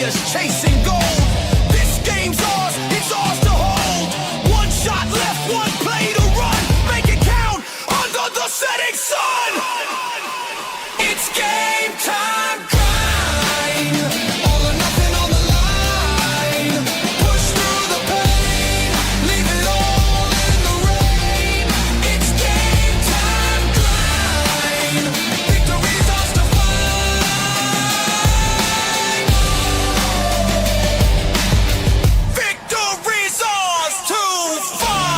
warriors chasing gold. This game's ours, it's ours to hold. One shot left, one play to run. Make it count under the setting sun. It's game time grind. All or nothing on the line. Push through the pain. Leave it all in the rain. It's game time grind. Victory's ours to find. Victory's ours to find.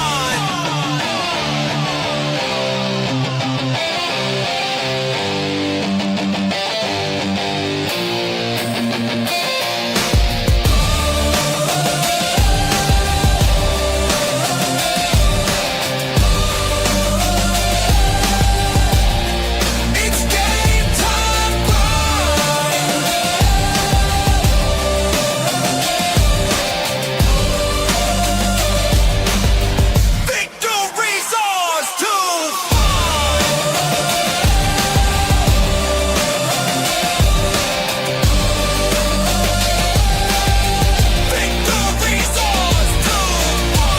It's game time grind. Victory's ours to find. Victory's ours to find.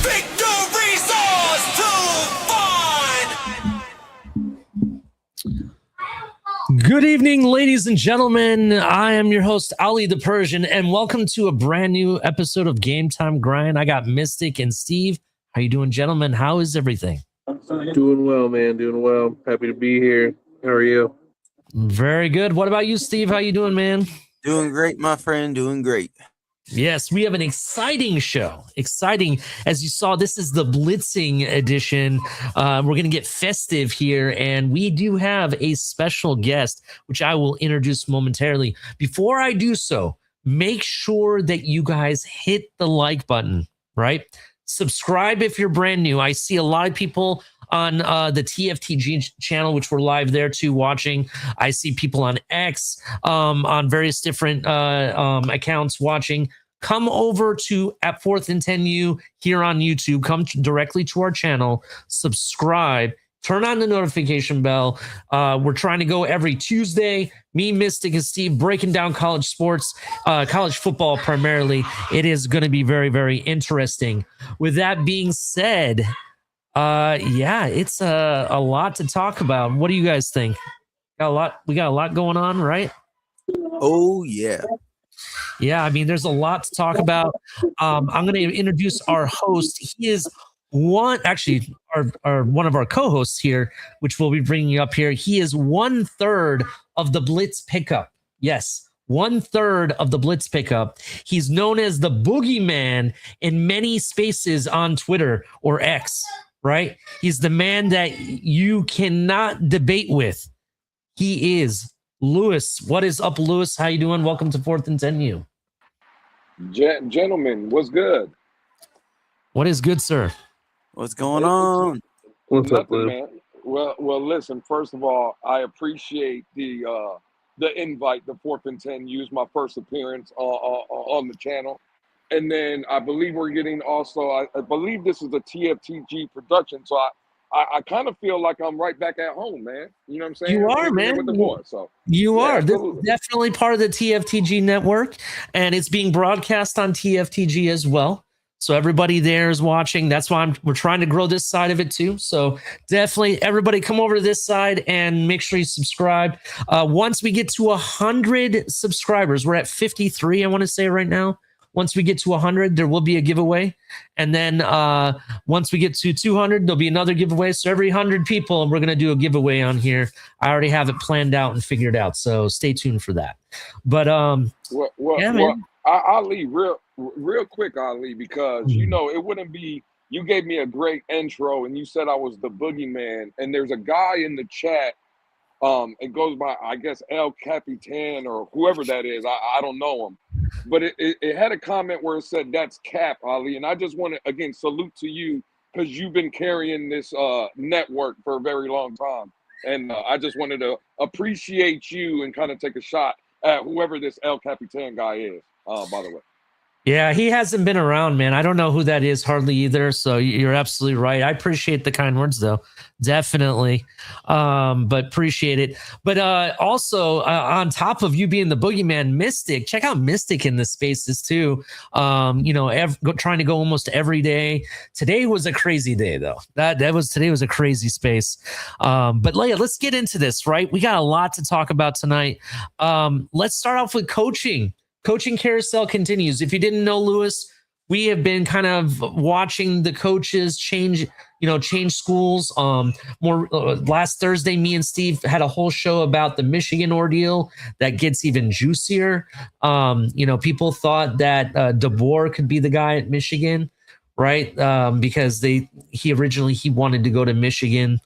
Victory's ours to find. Good evening, ladies and gentlemen. I am your host, Ali the Persian, and welcome to a brand new episode of Game Time Grind. I got Mystic and Steve. How you doing, gentlemen? How is everything? Doing well, man. Doing well. Happy to be here. How are you? Very good. What about you, Steve? How you doing, man? Doing great, my friend. Doing great. Yes, we have an exciting show. Exciting. As you saw, this is the Blitzing edition. We're going to get festive here, and we do have a special guest, which I will introduce momentarily. Before I do so, make sure that you guys hit the like button, right? Subscribe if you're brand new. I see a lot of people on the TFTG channel, which we're live there too watching. I see people on X, on various different accounts watching. Come over to at 4th and 10U here on YouTube. Come directly to our channel, subscribe, turn on the notification bell. We're trying to go every Tuesday. Me, Mystic, and Steve breaking down college sports, college football primarily. It is going to be very, very interesting. With that being said, yeah, it's a lot to talk about. What do you guys think? We got a lot going on, right? Oh, yeah. Yeah, I mean, there's a lot to talk about. I'm going to introduce our host. He is one of our co-hosts here, which we'll be bringing up here. He is 1/3 of the Blitz pickup. Yes, 1/3 of the Blitz pickup. He's known as the boogeyman in many spaces on Twitter or X, right? He's the man that you cannot debate with. He is Lewis. What is up, Lewis? How you doing? Welcome to 4th and 10U. Gentlemen, what's good? What is good, sir? What's going on? What's up, Nothing, Lou? man. Well, listen. First of all, I appreciate the invite. The 4th and 10 used my first appearance on the channel, and then I believe we're getting also. I believe this is a TFTG production, so I kind of feel like I'm right back at home, man. You know what I'm saying? You are, With man. the boys, so You yeah, are. This is absolutely. definitely part of the TFTG network, and it's being broadcast on TFTG as well. So everybody there is watching. That's why we're trying to grow this side of it too. So definitely, everybody come over to this side and make sure you subscribe. Once we get to 100 subscribers, we're at 53, I want to say right now. Once we get to 100, there will be a giveaway. And then once we get to 200, there'll be another giveaway. So every 100 people, we're going to do a giveaway on here. I already have it planned out and figured out. So stay tuned for that. But yeah, man. Ali, real quick, Ali, because you know it wouldn't be. You gave me a great intro, and you said I was the boogeyman. And there's a guy in the chat. It goes by, I guess, El Capitan or whoever that is. I don't know him, but it had a comment where it said that's Cap, Ali. And I just want to again salute to you because you've been carrying this network for a very long time. And I just wanted to appreciate you and kind of take a shot at whoever this El Capitan guy is. By the way. Yeah, he hasn't been around, man. I don't know who that is hardly either. So you're absolutely right. I appreciate the kind words, though. Definitely. But appreciate it. But also, on top of you being the boogeyman, Mystic, check out Mystic in the spaces too. Trying to go almost every day. Today was a crazy day, though. Today was a crazy space. But Leia, let's get into this, right? We got a lot to talk about tonight. Let's start off with coaching. Coaching carousel continues. If you didn't know, Lewis, we have been kind of watching the coaches change schools. Last Thursday, me and Steve had a whole show about the Michigan ordeal that gets even juicier. People thought that DeBoer could be the guy at Michigan, right? Because he originally wanted to go to Michigan,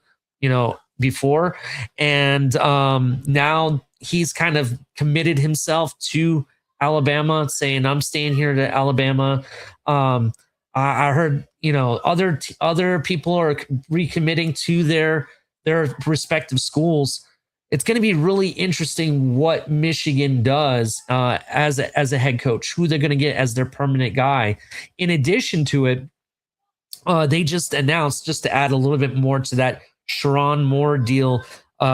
before, and now he's kind of committed himself to Alabama, saying I'm staying here to Alabama. I heard other people are recommitting to their respective schools. It's going to be really interesting what Michigan does as a head coach, who they're going to get as their permanent guy. In addition to it, they just announced, just to add a little bit more to that Sharon Moore deal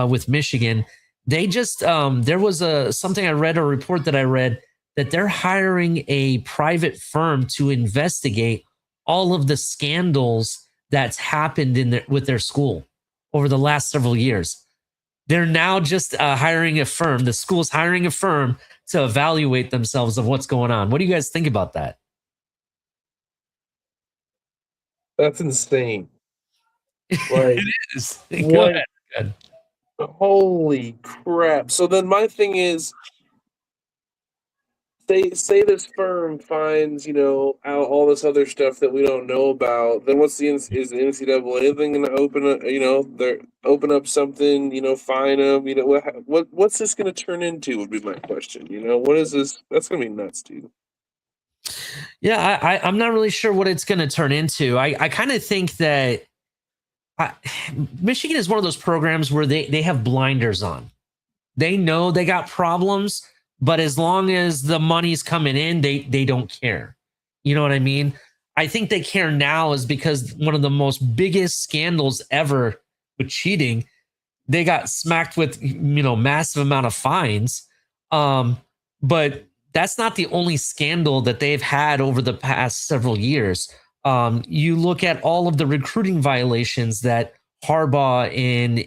with Michigan. They just there was a report that I read that they're hiring a private firm to investigate all of the scandals that's happened with their school over the last several years. They're now just hiring a firm. The school's hiring a firm to evaluate themselves of what's going on. What do you guys think about that? That's insane. It is. What? Go ahead. Holy crap. So then my thing is, say this firm finds, out all this other stuff that we don't know about, then is the NCAA thing going to open up something, fine them, what's this going to turn into would be my question. What is this? That's going to be nuts, dude. Yeah, I'm not really sure what it's going to turn into. I kind of think that Michigan is one of those programs where they have blinders on. They know they got problems, but as long as the money's coming in, they don't care. You know what I mean? I think they care now is because one of the most biggest scandals ever with cheating, they got smacked with, massive amount of fines. But that's not the only scandal that they've had over the past several years. You look at all of the recruiting violations that Harbaugh and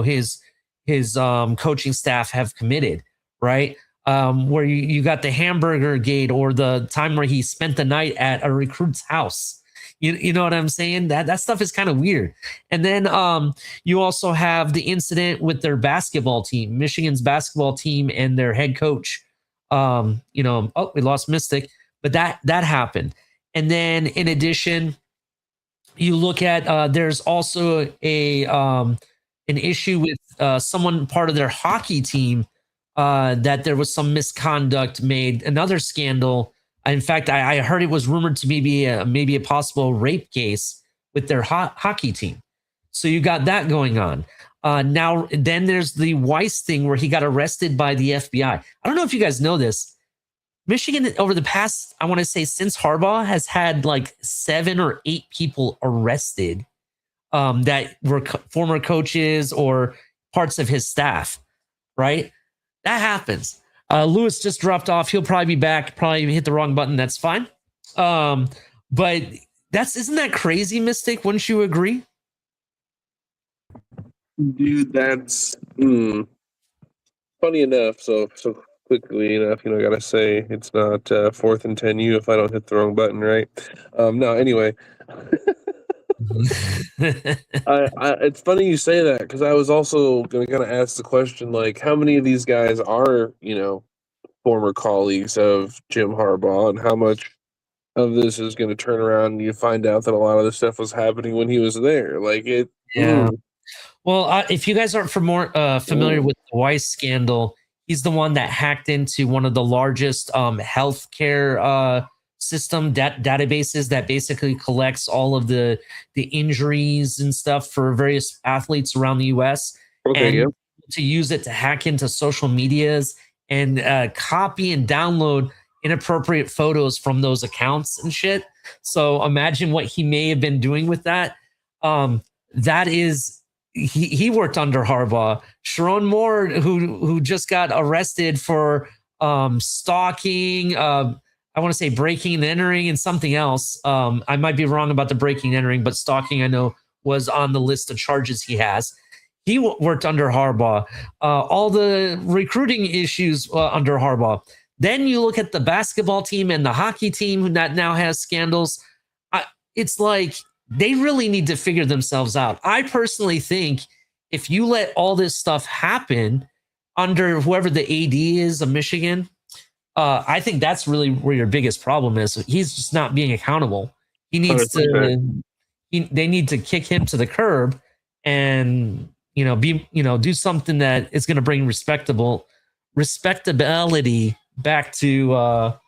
his coaching staff have committed, right? Where you got the hamburger gate, or the time where he spent the night at a recruit's house. You know what I'm saying? That stuff is kind of weird. And then you also have the incident with their basketball team, Michigan's basketball team, and their head coach. We lost Mystic, but that happened. And then in addition, you look at there's also an issue with someone part of their hockey team, that there was some misconduct made, another scandal. In fact, I heard it was rumored to maybe a possible rape case with their hockey team. So you got that going on. Now, then there's the Weiss thing where he got arrested by the FBI. I don't know if you guys know this. Michigan, over the past, I want to say since Harbaugh, has had like 7 or 8 people arrested that were former coaches or parts of his staff, right? That happens. Lewis just dropped off. He'll probably be back. Probably hit the wrong button. That's fine. But isn't that crazy, Mystic? Wouldn't you agree? Dude, that's funny enough. So quickly enough, I gotta say it's not 4th and 10 if I don't hit the wrong button, right? No, anyway. It's funny you say that, because I was also going to kind of ask the question, like, how many of these guys are, former colleagues of Jim Harbaugh, and how much of this is going to turn around and you find out that a lot of this stuff was happening when he was there? Like it. Yeah. Well, if you guys aren't familiar with the Weiss scandal, he's the one that hacked into one of the largest healthcare system databases that basically collects all of the injuries and stuff for various athletes around the U.S. Okay, and to use it to hack into social medias and copy and download inappropriate photos from those accounts and shit. So imagine what he may have been doing with that. That is, he worked under Harbaugh. Sharon Moore, who just got arrested for stalking, I want to say breaking and entering and something else. I might be wrong about the breaking and entering, but stalking I know was on the list of charges he has. He worked under Harbaugh. All the recruiting issues under Harbaugh. Then you look at the basketball team and the hockey team that now has scandals. It's like they really need to figure themselves out. I personally think if you let all this stuff happen under whoever the AD is of Michigan, I think that's really where your biggest problem is. He's just not being accountable. He needs 100%. they need to kick him to the curb and do something that is going to bring respectability back to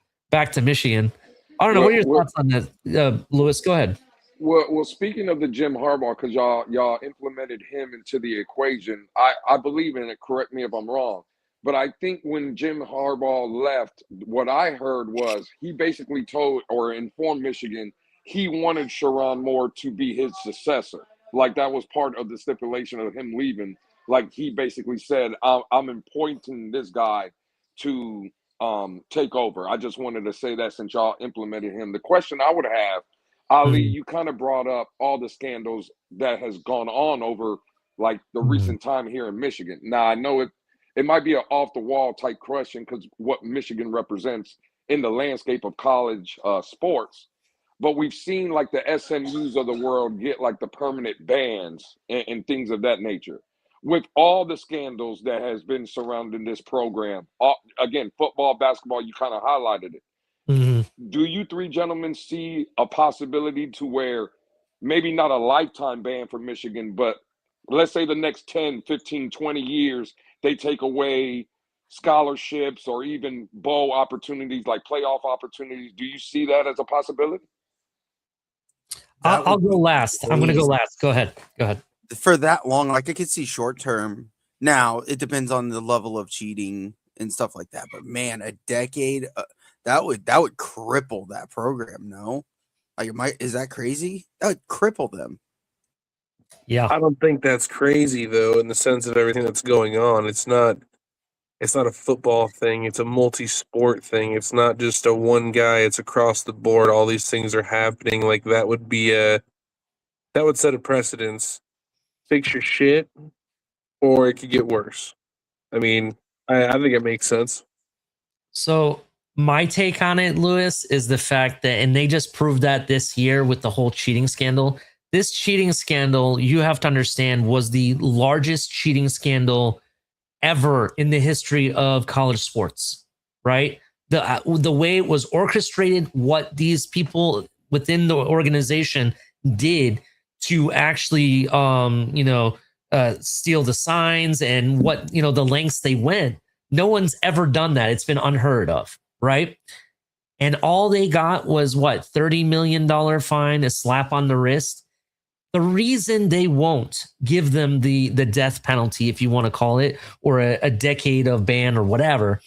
Michigan. I don't know. What are your thoughts on that, Lewis? Go ahead. Well, speaking of the Jim Harbaugh, because y'all implemented him into the equation, I believe in it. Correct me if I'm wrong, but I think when Jim Harbaugh left, what I heard was he basically told or informed Michigan he wanted Sharon Moore to be his successor. Like that was part of the stipulation of him leaving. Like he basically said, I'm appointing this guy to take over. I just wanted to say that since y'all implemented him. The question I would have, Ali, you kind of brought up all the scandals that has gone on over like the recent time here in Michigan. Now I know it might be an off the wall type question because what Michigan represents in the landscape of college sports, but we've seen like the SMUs of the world get like the permanent bans and things of that nature. With all the scandals that has been surrounding this program, again, football, basketball, you kind of highlighted it. Do you three gentlemen see a possibility to where maybe not a lifetime ban for Michigan, but let's say the next 10, 15, 20 years, they take away scholarships or even bowl opportunities like playoff opportunities? Do you see that as a possibility? I'll go last. I'm going to go last. Go ahead. For that long, like I could see short term. Now it depends on the level of cheating and stuff like that. But man, a decade that would cripple that program. No, like is that crazy? That would cripple them. Yeah, I don't think that's crazy though, in the sense of everything that's going on. It's not a football thing. It's a multi-sport thing. It's not just a one guy. It's across the board. All these things are happening. Like that would set a precedence. Fix your shit, or it could get worse. I mean, I think it makes sense. So my take on it, Lewis, is the fact that, and they just proved that this year with the whole cheating scandal. This cheating scandal, you have to understand, was the largest cheating scandal ever in the history of college sports, right? The way it was orchestrated, what these people within the organization did to actually, steal the signs and what, the lengths they went. No one's ever done that. It's been unheard of, right? And all they got was what, $30 million fine, a slap on the wrist. The reason they won't give them the death penalty, if you want to call it, or a decade of ban or whatever,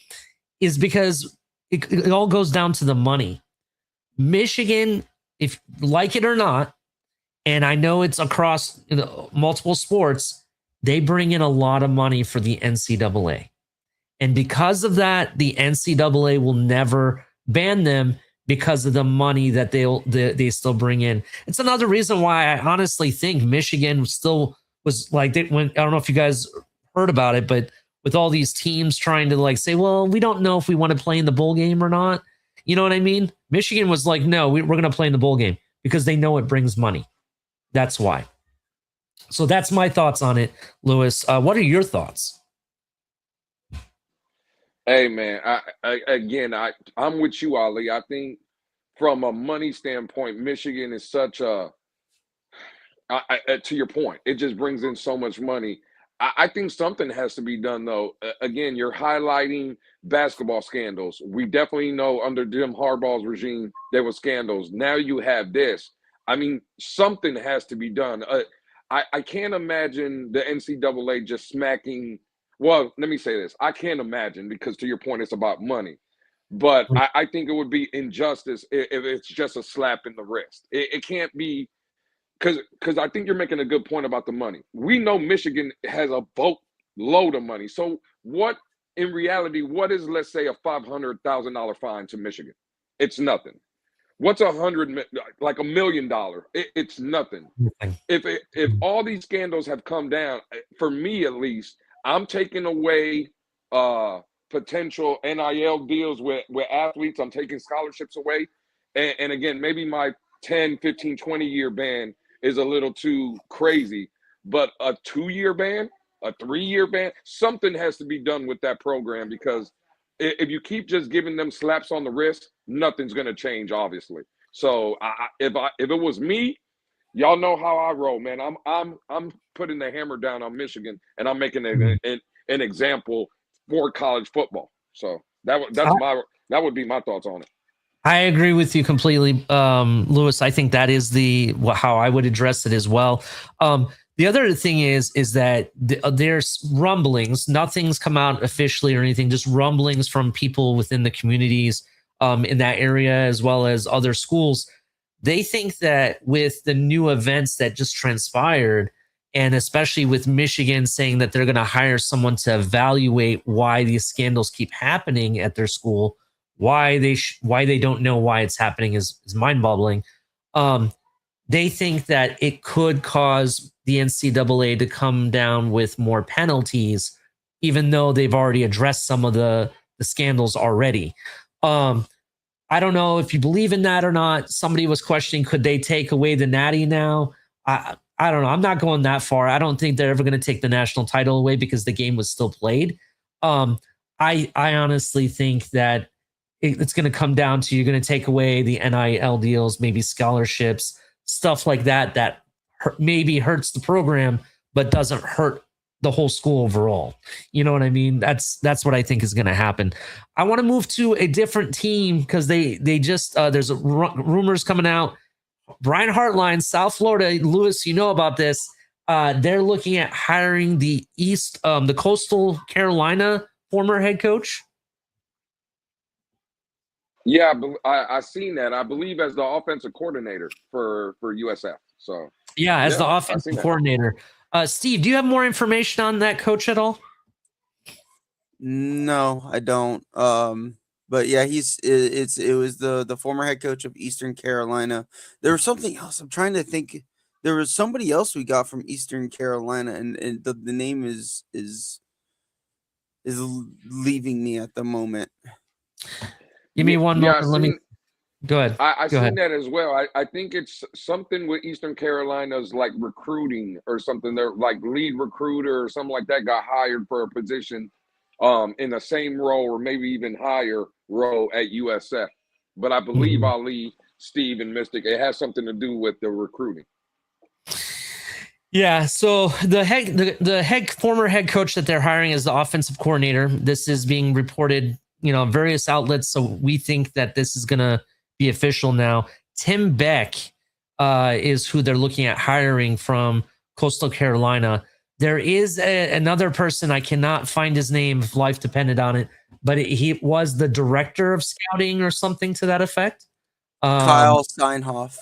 is because it all goes down to the money. Michigan, if like it or not, and I know it's across multiple sports, they bring in a lot of money for the NCAA. And because of that, the NCAA will never ban them because of the money that they still bring in. It's another reason why I honestly think Michigan still was like, I don't know if you guys heard about it, but with all these teams trying to like say, well, we don't know if we want to play in the bowl game or not. You know what I mean? Michigan was like, no, we're going to play in the bowl game because they know it brings money. That's why. So that's my thoughts on it, Lewis. What are your thoughts? Hey man, I'm with you, Ali. I think from a money standpoint, Michigan is such a to your point, it just brings in so much money. I think something has to be done though. Again, you're highlighting basketball scandals. We definitely know under Jim Harbaugh's regime there were scandals. Now you have this. I mean, something has to be done. I can't imagine the NCAA just smacking. Well, let me say this. I can't imagine because to your point, it's about money. But I think it would be injustice if it's just a slap in the wrist. It can't be, because I think you're making a good point about the money. We know Michigan has a boatload of money. So what, in reality, what is, let's say, a $500,000 fine to Michigan? It's nothing. What's like $1 million? It's nothing. If all these scandals have come down, for me at least, I'm taking away potential NIL deals with athletes. I'm taking scholarships away. And again, maybe my 10, 15, 20-year ban is a little too crazy, but a 2-year ban, a 3-year ban, something has to be done with that program, because if you keep just giving them slaps on the wrist, nothing's going to change, obviously. So if it was me, y'all know how I roll, man. I'm putting the hammer down on Michigan, and I'm making an example for college football. So that would be my thoughts on it. I agree with you completely, Lewis. I think that is how I would address it as well. The other thing is that there's rumblings. Nothing's come out officially or anything, just rumblings from people within the communities in that area, as well as other schools. They think that with the new events that just transpired, and especially with Michigan saying that they're going to hire someone to evaluate why these scandals keep happening at their school, why they don't know why it's happening is mind-boggling. They think that it could cause the NCAA to come down with more penalties, even though they've already addressed some of the scandals already. I don't know if you believe in that or not. Somebody was questioning, could they take away the Natty now? I don't know. I'm not going that far. I don't think they're ever going to take the national title away because the game was still played. I honestly think that it's going to come down to, you're going to take away the NIL deals, maybe scholarships, stuff like that maybe hurts the program, but doesn't hurt the whole school overall. You know what I mean? That's what I think is going to happen. I want to move to a different team because they just there's rumors coming out. Brian Hartline, South Florida. Lewis, you know about this. They're looking at hiring the Coastal Carolina former head coach. Yeah, I seen that. I believe as the offensive coordinator for USF. So yeah, as the offensive coordinator. Steve, do you have more information on that coach at all? No, I don't. But yeah, it was the former head coach of Eastern Carolina. There was something else. I'm trying to think. There was somebody else we got from Eastern Carolina, and the name is leaving me at the moment. Give me one moment. Let me go ahead. I seen that as well. I think it's something with Eastern Carolina's like recruiting or something. They're like lead recruiter or something like that got hired for a position in the same role or maybe even higher role at USF. But I believe Ali, Steve, and Mystic, it has something to do with the recruiting. Yeah, so the former head coach that they're hiring is the offensive coordinator. This is being reported, various outlets. So we think that this is going to be official now. Tim Beck is who they're looking at hiring from Coastal Carolina. There is another person, I cannot find his name if life depended on it, but he was the director of scouting or something to that effect. Kyle Steinhoff.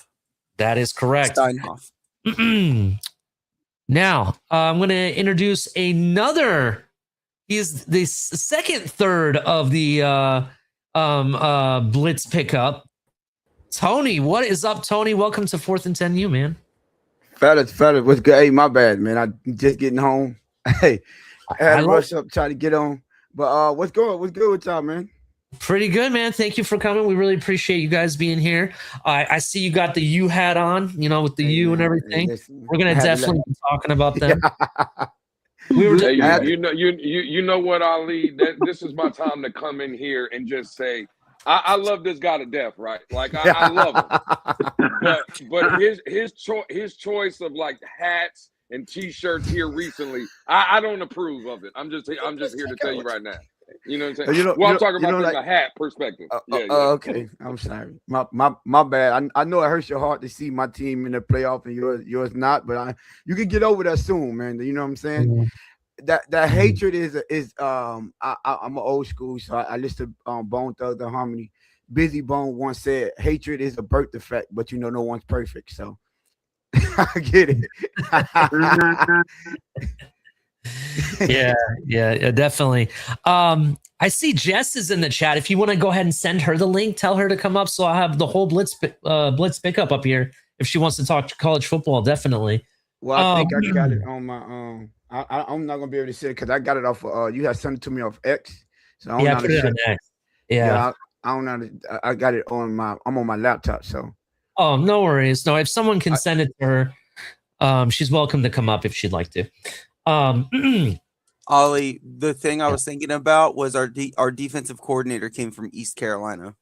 That is correct. Steinhoff. Now, I'm going to introduce another. He's the third of the Blitz pickup. Tony, what is up, Tony? Welcome to 4th and 10U, man. Fellas, what's good? Hey, my bad, man. I just getting home. Hey, I had to rush up, try to get on. But what's good? What's good with y'all, man? Pretty good, man. Thank you for coming. We really appreciate you guys being here. I see you got the U hat on, with the U and everything. We're gonna definitely be talking about them. We were, you know what, Ali? This is my time to come in here and just say, I love this guy to death, right? Like I love him, but his choice of like hats and T-shirts here recently, I don't approve of it. I'm just here to tell you right now. You know what I'm saying? I'm talking about from a hat perspective. Okay, I'm sorry. My bad. I know it hurts your heart to see my team in the playoff and yours not, but you can get over that soon, man. You know what I'm saying? that hatred is I'm an old school, so I listen to Bone Thugs and Harmony. Busy Bone once said, "Hatred is a birth defect, but no one's perfect." So I get it. Yeah, definitely. I see Jess is in the chat. If you want to go ahead and send her the link, tell her to come up. So I'll have the whole Blitz pickup up here if she wants to talk college football. Definitely. Well, I think I got it on my I'm not gonna be able to see it because I got it off of you had sent it to me off X. So I don't know how put to it on share. X. Yeah. I don't know. I got it on I'm on my laptop. So. Oh, no worries. No, if someone can send it to her, she's welcome to come up if she'd like to. Ollie, the thing I was thinking about was our defensive coordinator came from East Carolina,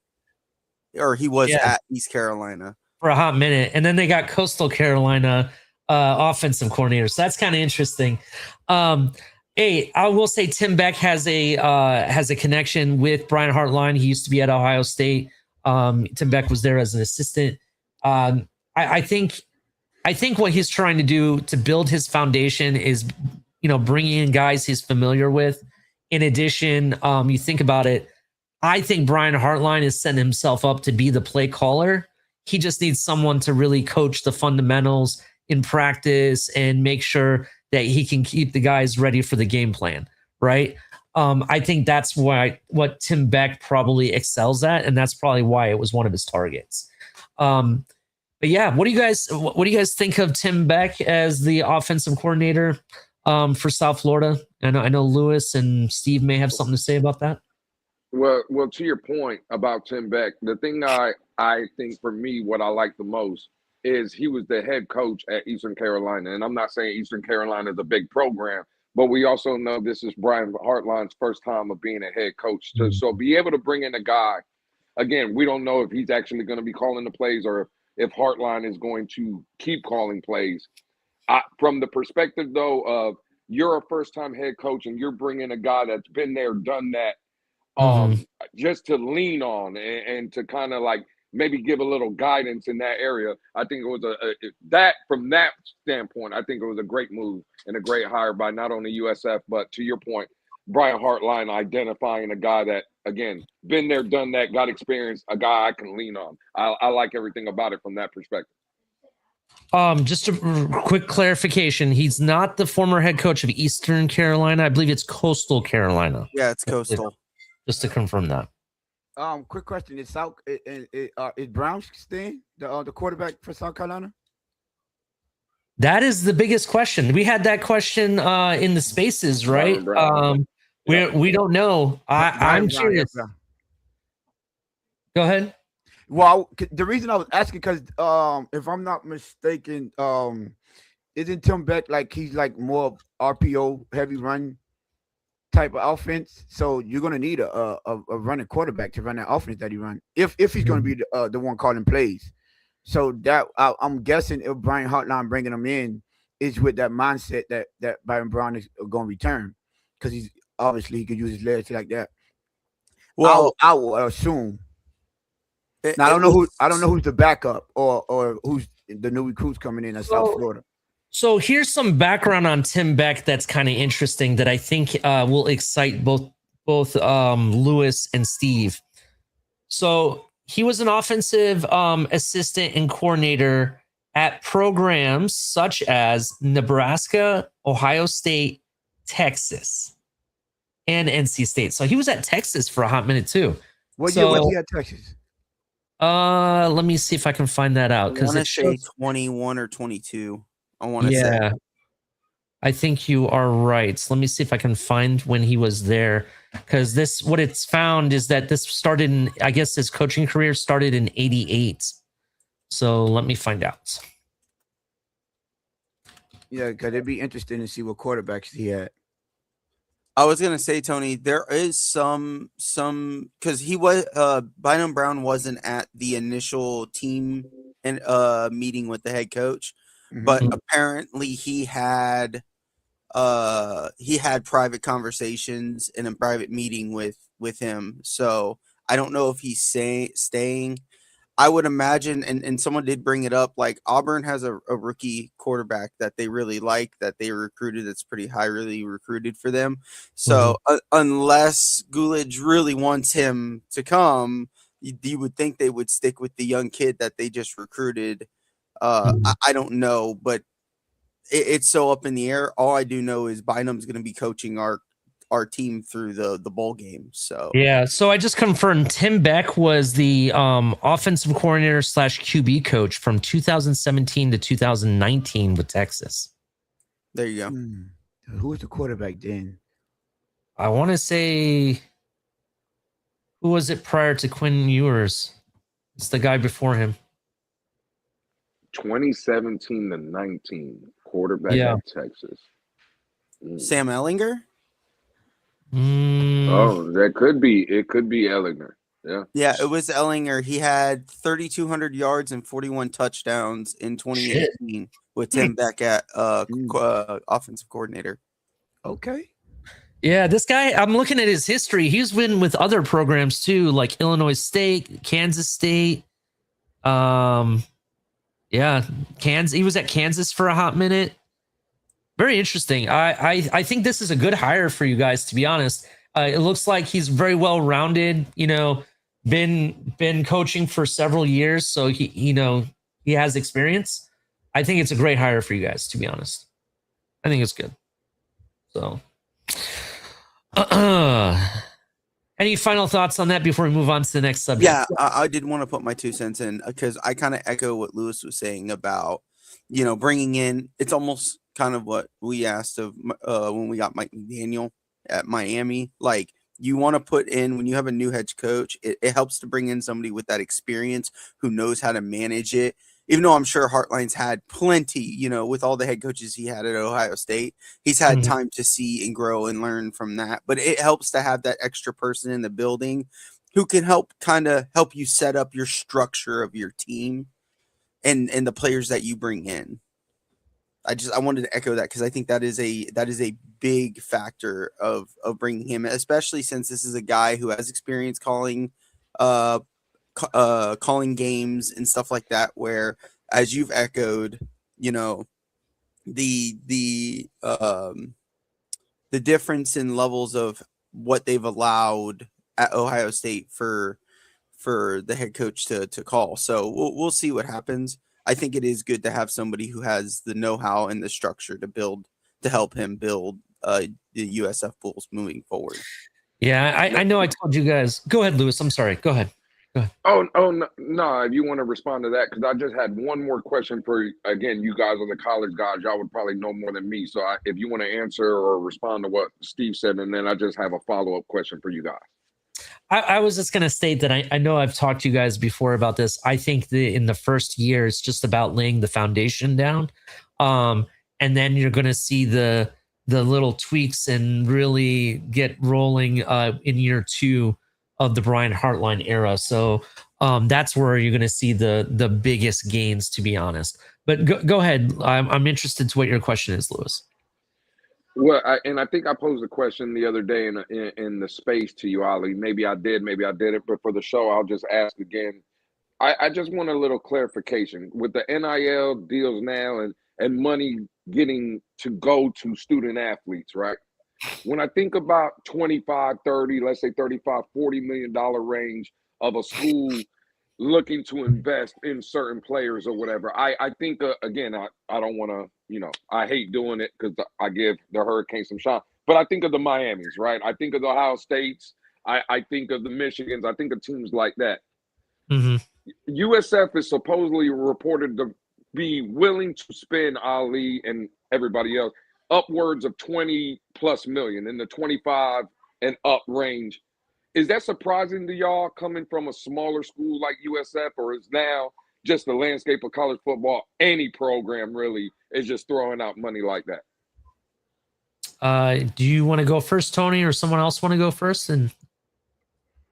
or he was at East Carolina for a hot minute, and then they got Coastal Carolina offensive coordinator. So that's kind of interesting. Hey, I will say Tim Beck has a connection with Brian Hartline. He used to be at Ohio State. Tim Beck was there as an assistant. I think what he's trying to do to build his foundation is, bringing in guys he's familiar with. In addition, you think about it, I think Brian Hartline is setting himself up to be the play caller. He just needs someone to really coach the fundamentals in practice and make sure that he can keep the guys ready for the game plan, right? I think that's what Tim Beck probably excels at, and that's probably why it was one of his targets. But yeah, what do you guys think of Tim Beck as the offensive coordinator for South Florida? I know Lewis and Steve may have something to say about that. Well, to your point about Tim Beck, the thing I think for me, what I like the most is he was the head coach at Eastern Carolina. And I'm not saying Eastern Carolina is a big program, but we also know this is Brian Hartline's first time of being a head coach. So be able to bring in a guy, again, we don't know if he's actually going to be calling the plays or if Hartline is going to keep calling plays. From the perspective, though, of you're a first-time head coach and you're bringing a guy that's been there, done that, just to lean on and to kind of like maybe give a little guidance in that area. I think it was from that standpoint, I think it was a great move and a great hire by not only USF, but to your point, Brian Hartline identifying a guy that, again, been there, done that, got experience, a guy I can lean on. I like everything about it from that perspective. Just a quick clarification. He's not the former head coach of Eastern Carolina. I believe it's Coastal Carolina. Yeah, it's Coastal. Just to confirm that. Quick question: Is Brown staying the quarterback for South Carolina? That is the biggest question. We had that question in the spaces, right? We don't know. I'm curious. Yeah. Go ahead. Well, the reason I was asking because if I'm not mistaken, isn't Tim Beck like he's like more RPO heavy run type of offense? So you're gonna need a running quarterback to run that offense that he run if he's gonna be the one calling plays. So that I'm guessing if Brian Hartline bringing him in is with that mindset that Byron Brown is gonna return because he's obviously he could use his legs like that. Well, I will assume. Now I don't know who's the backup or who's the new recruits coming in at South Florida. So here's some background on Tim Beck that's kind of interesting that I think will excite both Lewis and Steve. So he was an offensive assistant and coordinator at programs such as Nebraska, Ohio State, Texas, and NC State. So he was at Texas for a hot minute too. What year was he at Texas? Let me see if I can find that out. I want to say 21 or 22. I want to say. I think you are right. So let me see if I can find when he was there. Because what it's found is that this started in, I guess his coaching career started in 88. So let me find out. Yeah, because it'd be interesting to see what quarterbacks he had. I was gonna say, Tony, there is some because he was Bynum Brown wasn't at the initial team and meeting with the head coach, but apparently he had private conversations in a private meeting with him. So I don't know if he's staying. I would imagine, and someone did bring it up, like Auburn has a rookie quarterback that they really like, that they recruited, that's pretty highly recruited for them. So unless Coolidge really wants him to come, you would think they would stick with the young kid that they just recruited. I don't know, but it's so up in the air. All I do know is Bynum's going to be coaching our team through the bowl game. So Yeah, so I just confirmed Tim Beck was the offensive coordinator / QB coach from 2017 to 2019 with Texas. there you go. Who was the quarterback then? I want to say, who was it prior to Quinn Ewers? It's the guy before him. 2017 to 19, quarterback Yeah. at Texas. Sam Ellinger? Oh, that could be. It could be Ellinger. Yeah. Yeah, it was Ellinger. He had 3,200 yards and 41 touchdowns in 2018 with Tim Beck at offensive coordinator. Okay. Yeah, this guy, I'm looking at his history. He's been with other programs too, like Illinois State, Kansas State. Yeah, Kansas. He was at Kansas for a hot minute. Very interesting. I think this is a good hire for you guys, to be honest. It looks like he's very well rounded. You know, been coaching for several years, so he has experience. I think it's a great hire for you guys, to be honest. I think it's good. So, any final thoughts on that before we move on to the next subject? Yeah, I did want to put my 2 cents in because I kind of echo what Lewis was saying about, bringing in. It's almost kind of what we asked of when we got Mike McDaniel at Miami. Like, you want to put in, when you have a new head coach, it helps to bring in somebody with that experience who knows how to manage it. Even though I'm sure Hartline's had plenty, with all the head coaches he had at Ohio State, he's had time to see and grow and learn from that. But it helps to have that extra person in the building who can help you set up your structure of your team and the players that you bring in. I wanted to echo that because I think that is a big factor of bringing him, especially since this is a guy who has experience calling games and stuff like that, where, as you've echoed, the difference in levels of what they've allowed at Ohio State for the head coach to call. So we'll see what happens. I think it is good to have somebody who has the know-how and the structure to help him build the USF Bulls moving forward. Yeah, I know I told you guys. Go ahead, Lewis. I'm sorry. Go ahead. Oh no! If you want to respond to that, because I just had one more question for, again, you guys are the college guys. Y'all would probably know more than me. So if you want to answer or respond to what Steve said, and then I just have a follow-up question for you guys. I was just going to state that I know I've talked to you guys before about this. I think in the first year, it's just about laying the foundation down. And then you're going to see the little tweaks and really get rolling in year 2 of the Brian Hartline era. So that's where you're going to see the biggest gains, to be honest. But go ahead. I'm interested to what your question is, Lewis. Well, I think I posed a question the other day in the space to you, Ali. Maybe I did, maybe I didn't. But for the show, I'll just ask again. I just want a little clarification with the NIL deals now and money getting to go to student athletes, right? When I think about 25, 30, let's say 35, $40 million range of a school looking to invest in certain players or whatever, I think, again, I don't want to, I hate doing it because I give the Hurricanes some shine, but I think of the Miamis, right? I think of the Ohio States. I think of the Michigans. I think of teams like that. USF is supposedly reported to be willing to spend, Ali and everybody else, upwards of 20 plus million in the 25 and up range. Is that surprising to y'all coming from a smaller school like USF, or is now just the landscape of college football, any program really is just throwing out money like that? Do you want to go first, Tony, or someone else want to go first? And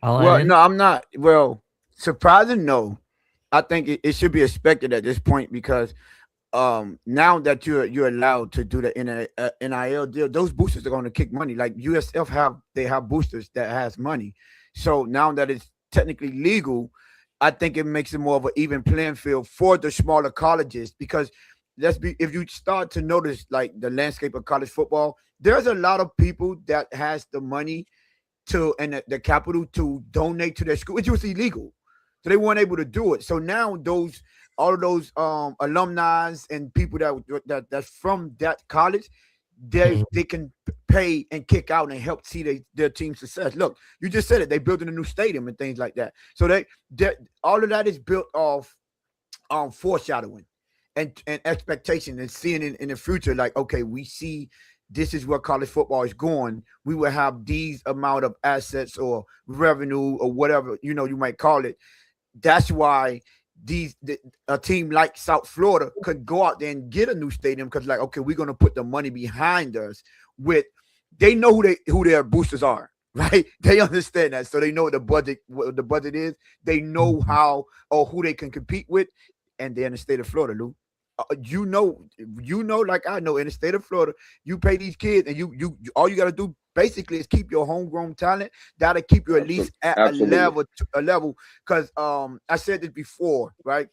no, I'm not. Well, surprising, no. I think it should be expected at this point because now that you're allowed to do the NIL deal, those boosters are going to kick money. Like USF have boosters that has money. So now that it's technically legal, I think it makes it more of an even playing field for the smaller colleges because if you start to notice like the landscape of college football, there's a lot of people that has the money to and the capital to donate to their school. It was illegal, so they weren't able to do it. So now all of those alumni and people that's from that college, they can pay and kick out and help see their team's success. Look, you just said it. They building a new stadium and things like that. So they all of that is built off foreshadowing and expectation and seeing in the future. Like, okay, we see this is where college football is going. We will have these amount of assets or revenue or whatever you might call it. That's why a team like South Florida could go out there and get a new stadium because, like, okay, we're gonna put the money behind us. They know who their boosters are, right? They understand that, so they know what the budget is. They know how or who they can compete with, and they're in the state of Florida, Lou. Like I know, in the state of Florida, you pay these kids, and you all you got to do basically is keep your homegrown talent. That'll keep you at least at Absolutely. a level. Because I said this before, right?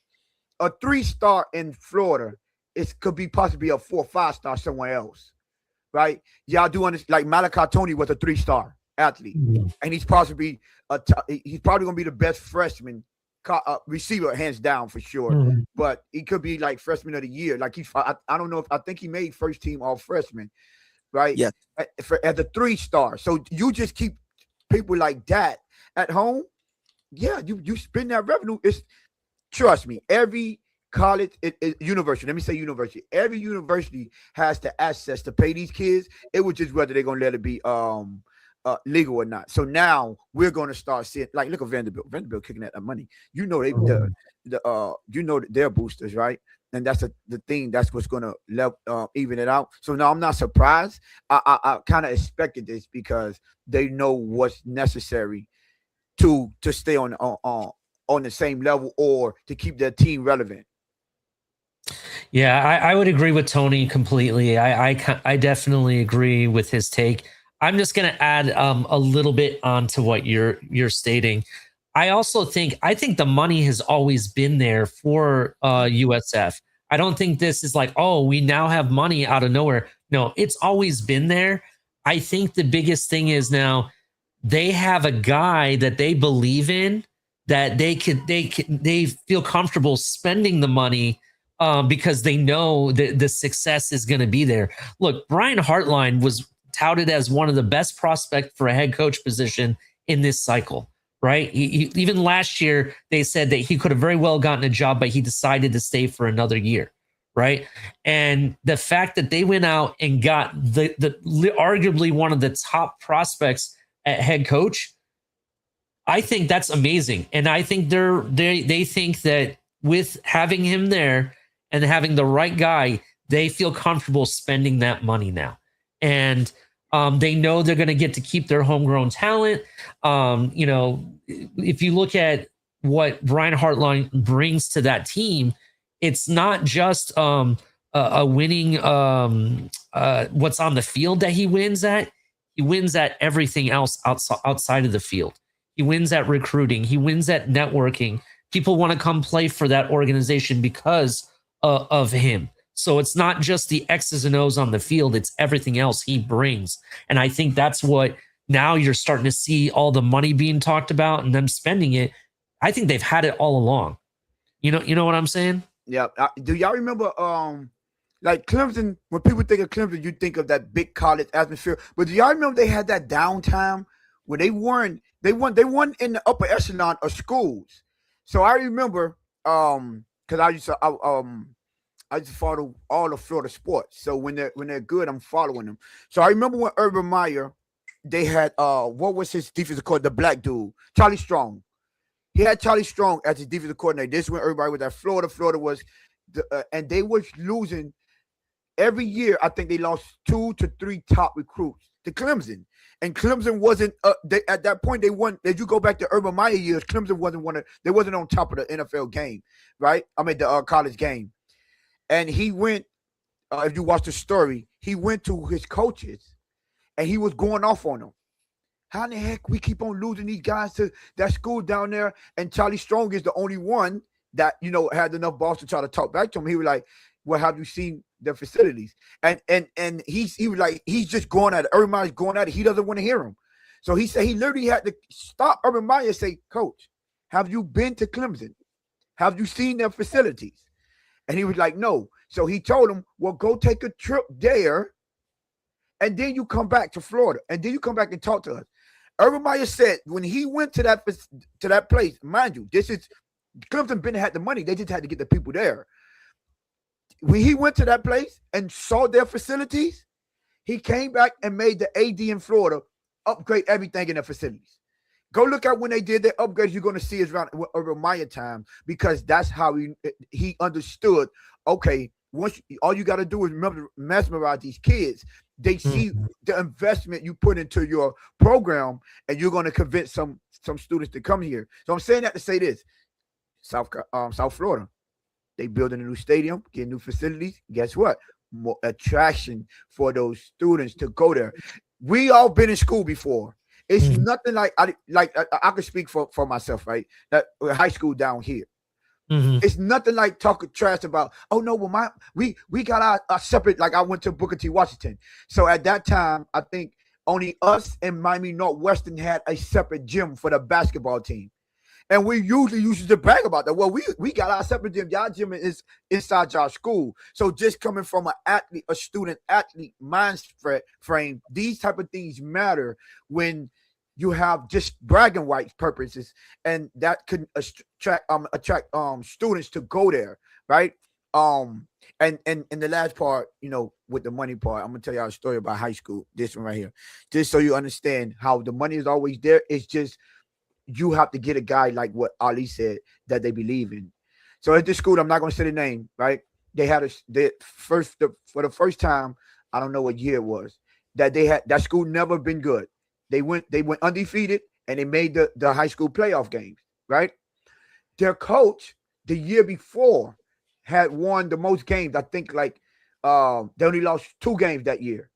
A 3-star in Florida, could be possibly a 4 or 5-star somewhere else, right? Y'all do understand? Like Malachi Tony was a 3-star athlete, and he's possibly gonna be the best freshman receiver, hands down for sure. But he could be like freshman of the year. Like I don't know if I think he made first team all freshman, right? Yeah. As a 3-star. So you just keep people like that at home. Yeah, you spend that revenue. Trust me, every college, university. Let me say university. Every university has the access to pay these kids. It was just whether they're gonna let it be legal or not. So now we're going to start seeing, like, look at Vanderbilt. Vanderbilt kicking at that money. They're boosters, right? And that's the thing. That's what's going to even it out. So now I'm not surprised. I kind of expected this because they know what's necessary to stay on the same level or to keep their team relevant. Yeah, I would agree with Tony completely. I definitely agree with his take. I'm just going to add a little bit onto what you're stating. I think the money has always been there for USF. I don't think this is like, oh, we now have money out of nowhere. No, it's always been there. I think the biggest thing is now they have a guy that they believe in, that they feel comfortable spending the money because they know that the success is going to be there. Look, Brian Hartline was touted as one of the best prospects for a head coach position in this cycle, right? Even last year, they said that he could have very well gotten a job, but he decided to stay for another year, right? And the fact that they went out and got the arguably one of the top prospects at head coach, I think that's amazing. And I think they think that with having him there and having the right guy, they feel comfortable spending that money now. And they know they're going to get to keep their homegrown talent. If you look at what Brian Hartline brings to that team, it's not just a winning what's on the field that he wins at. He wins at everything else outside of the field. He wins at recruiting. He wins at networking. People want to come play for that organization because of him. So it's not just the X's and O's on the field, it's everything else he brings. And I think that's what now you're starting to see all the money being talked about and them spending it. I think they've had it all along. You know what I'm saying? Yeah. Do y'all remember like Clemson? When people think of Clemson, you think of that big college atmosphere. But do y'all remember they had that downtime where they won in the upper echelon of schools? So I remember because I used to follow all of Florida sports. So when they're good, I'm following them. So I remember when Urban Meyer, they had what was his defensive coordinator, the black dude, Charlie Strong. He had Charlie Strong as his defensive coordinator. This is when everybody was at Florida. Florida was, and they was losing every year. I think they lost 2 to 3 top recruits to Clemson. And Clemson wasn't at that point. They won. As you go back to Urban Meyer years, Clemson they wasn't on top of the NFL game, right? I mean the college game. And he went, if you watch the story, he went to his coaches and he was going off on them. How in the heck we keep on losing these guys to that school down there? And Charlie Strong is the only one that had enough balls to try to talk back to him. He was like, "Well, have you seen the facilities?" And he was like, he's just going at it. Everybody's going at it. He doesn't want to hear him. So he said he literally had to stop Urban Meyer and say, "Coach, have you been to Clemson? Have you seen their facilities?" And he was like, "No." So he told him, "Well, go take a trip there, and then you come back to Florida, and then you come back and talk to us." Urban Meyer said when he went to that place, mind you, this is Clemson been had the money. They just had to get the people there. When he went to that place and saw their facilities, he came back and made the AD in Florida upgrade everything in their facilities. Go look at when they did their upgrades. You're going to see it's around Urban Meyer time, because that's how he understood. Okay, once all you got to do is mesmerize these kids. They see the investment you put into your program, and you're going to convince some students to come here. So I'm saying that to say this: South Florida, they building a new stadium, getting new facilities. Guess what? More attraction for those students to go there. We all been in school before. It's nothing like I could speak for myself, right? That high school down here. It's nothing like talking trash about, oh no, well we got our separate, like I went to Booker T. Washington. So at that time, I think only us and Miami Northwestern had a separate gym for the basketball team. And we usually used to brag about that. Well, we got our separate gym. Y'all gym is inside our school. So just coming from a student athlete mind frame, these type of things matter when you have just bragging rights purposes, and that can attract students to go there, right? And the last part, with the money part, I'm gonna tell y'all a story about high school. This one right here, just so you understand how the money is always there. It's just you have to get a guy like what Ali said that they believe in. So at this school, I'm not going to say the name, right? They had for the first time, I don't know what year it was, that school never been good. They went undefeated, and they made the high school playoff games, right? Their coach the year before had won the most games. I think they only lost 2 games that year.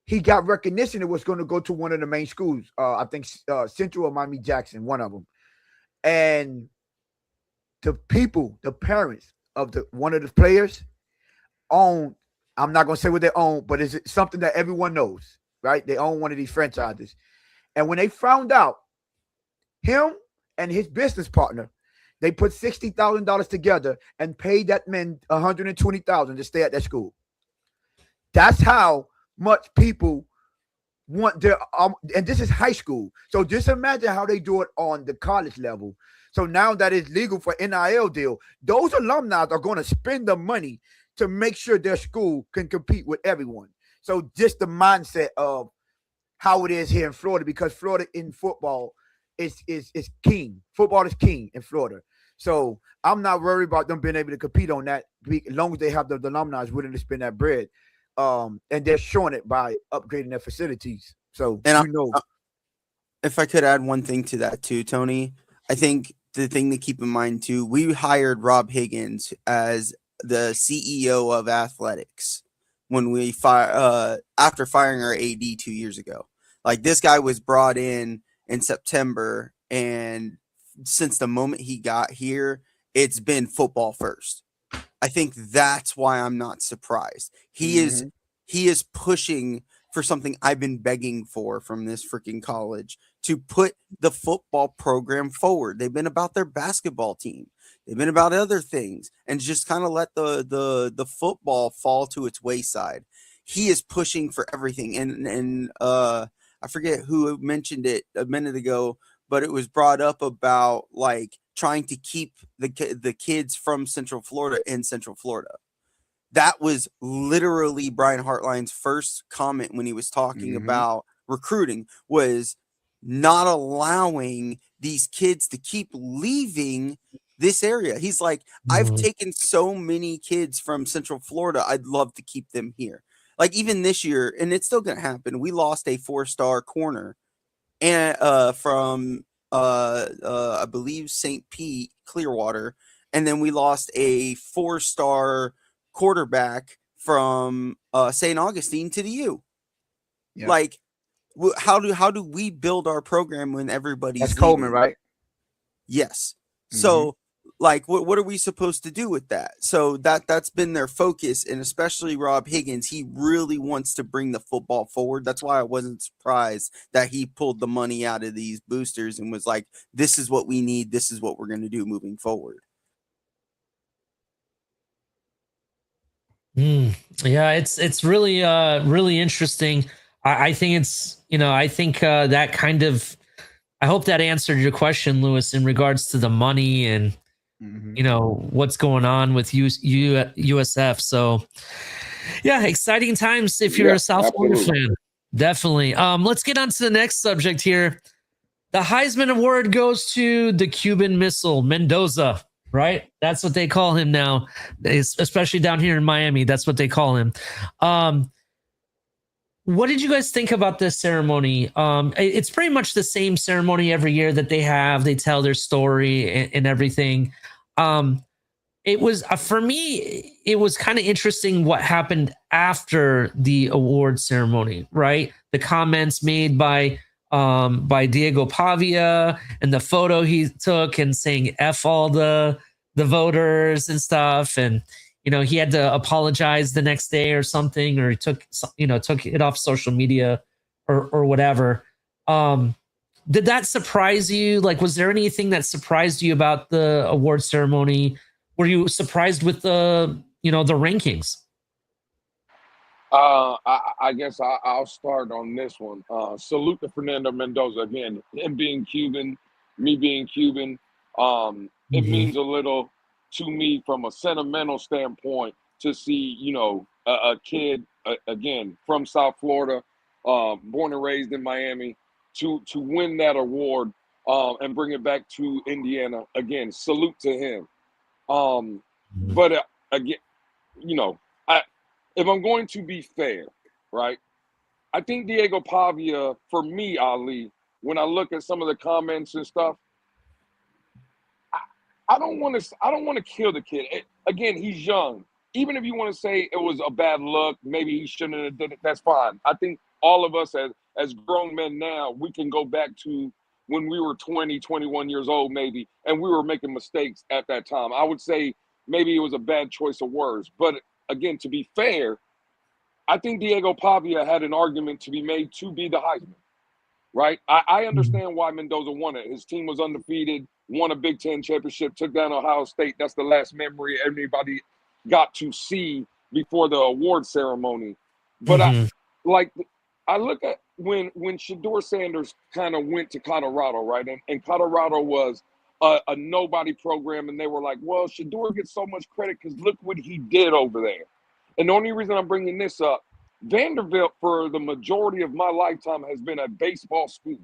He got recognition. It was going to go to one of the main schools. I think Central or Miami Jackson, one of them. And the parents of one of the players own, I'm not going to say what they own, but it's something that everyone knows, right? They own one of these franchises. And when they found out, him and his business partner, they put $60,000 together and paid that man $120,000 to stay at that school. That's how much people want their and this is high school. So just imagine how they do it on the college level. So now that it's legal for NIL deal, those alumni are going to spend the money to make sure their school can compete with everyone. So just the mindset of how it is here in Florida, because Florida in football is king. Football is king in Florida. So I'm not worried about them being able to compete on that, as long as they have the alumni willing to spend that bread. And they're showing it by upgrading their facilities. So, and if I could add one thing to that too, Tony, I think the thing to keep in mind too, we hired Rob Higgins as the CEO of athletics when we after firing our AD 2 years ago. Like, this guy was brought in September, and since the moment he got here, it's been football first. I think that's why I'm not surprised. He is pushing for something I've been begging for from this freaking college, to put the football program forward. They've been about their basketball team. They've been about other things, and just kind of let the football fall to its wayside. He is pushing for everything. And I forget who mentioned it a minute ago, but it was brought up about like trying to keep the kids from Central Florida in Central Florida. That was literally Brian Hartline's first comment when he was talking about recruiting, was not allowing these kids to keep leaving this area. He's like, I've taken so many kids from Central Florida. I'd love to keep them here. Like, even this year, and it's still going to happen, we lost a 4-star corner and from I believe St. Pete, Clearwater, and then we lost a 4-star quarterback from St. Augustine to the U. Yep. Like, How do we build our program when everybody's That's Coleman, leaving? right? Yes. Mhm. So like what are we supposed to do with that? So that's been their focus, and especially Rob Higgins, he really wants to bring the football forward. That's why I wasn't surprised that he pulled the money out of these boosters and was like, this is what we need, this is what we're going to do moving forward. Yeah, it's really really interesting. I think it's I think that kind of I hope that answered your question, Lewis, in regards to the money and what's going on with USF. So yeah, exciting times if you're Yeah, a South Florida absolutely. fan. Definitely. Let's get on to the next subject here. The Heisman Award goes to the Cuban Missile, Mendoza, right? That's what they call him now, especially down here in Miami. That's what they call him. What did you guys think about this ceremony? It's pretty much the same ceremony every year that they have. They tell their story and everything. It was for me, it was kind of interesting what happened after the award ceremony, right? The comments made by Diego Pavia and the photo he took and saying F all the voters and stuff. And he had to apologize the next day or something, or he took it off social media or whatever. Did that surprise you? Like, was there anything that surprised you about the award ceremony? Were you surprised with the the rankings? I guess I'll start on this one. Salute to Fernando Mendoza again. Him being Cuban, me being Cuban. It means a little to me from a sentimental standpoint to see, a kid again from South Florida, born and raised in Miami, to win that award and bring it back to Indiana. Again, salute to him. But again, I if I'm going to be fair, right? I think Diego Pavia, for me, Ali, when I look at some of the comments and stuff, I don't want to kill the kid. Again, he's young. Even if you want to say it was a bad look, maybe he shouldn't have did it. That's fine. I think all of us as grown men now, we can go back to when we were 20, 21 years old, maybe, and we were making mistakes at that time. I would say maybe it was a bad choice of words. But again, to be fair, I think Diego Pavia had an argument to be made to be the Heisman, right? I understand why Mendoza won it. His team was undefeated, won a Big Ten championship, took down Ohio State. That's the last memory everybody got to see before the award ceremony. But I look at when Shador Sanders kind of went to Colorado, right? And Colorado was a nobody program, and they were like, well, Shador gets so much credit because look what he did over there. And the only reason I'm bringing this up, Vanderbilt for the majority of my lifetime has been a baseball school.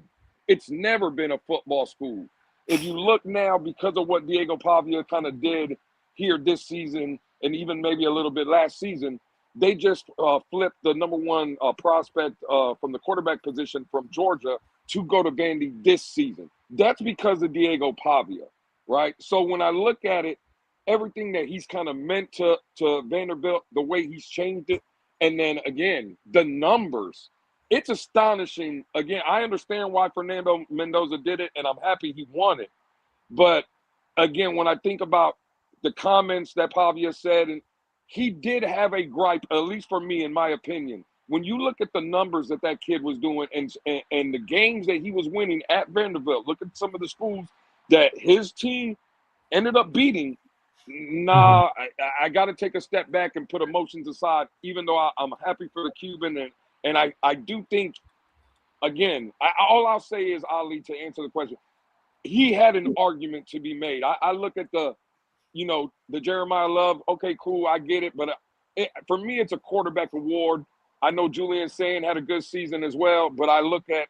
It's never been a football school. If you look now, because of what Diego Pavia kind of did here this season, and even maybe a little bit last season, they just flipped the number one prospect from the quarterback position from Georgia to go to Vandy this season. That's because of Diego Pavia, right? So when I look at it, everything that he's kind of meant to Vanderbilt, the way he's changed it, and then again, the numbers, it's astonishing. Again, I understand why Fernando Mendoza did it, and I'm happy he won it. But again, when I think about the comments that Pavia said, and he did have a gripe, at least for me, in my opinion. When you look at the numbers that kid was doing and the games that he was winning at Vanderbilt, look at some of the schools that his team ended up beating. Nah, I got to take a step back and put emotions aside, even though I'm happy for the Cuban. And I do think, again, all I'll say is, Ali, to answer the question, he had an argument to be made. I look at the Jeremiah Love, okay, cool, I get it. But for me, it's a quarterback award. I know Julian Sand had a good season as well, but I look at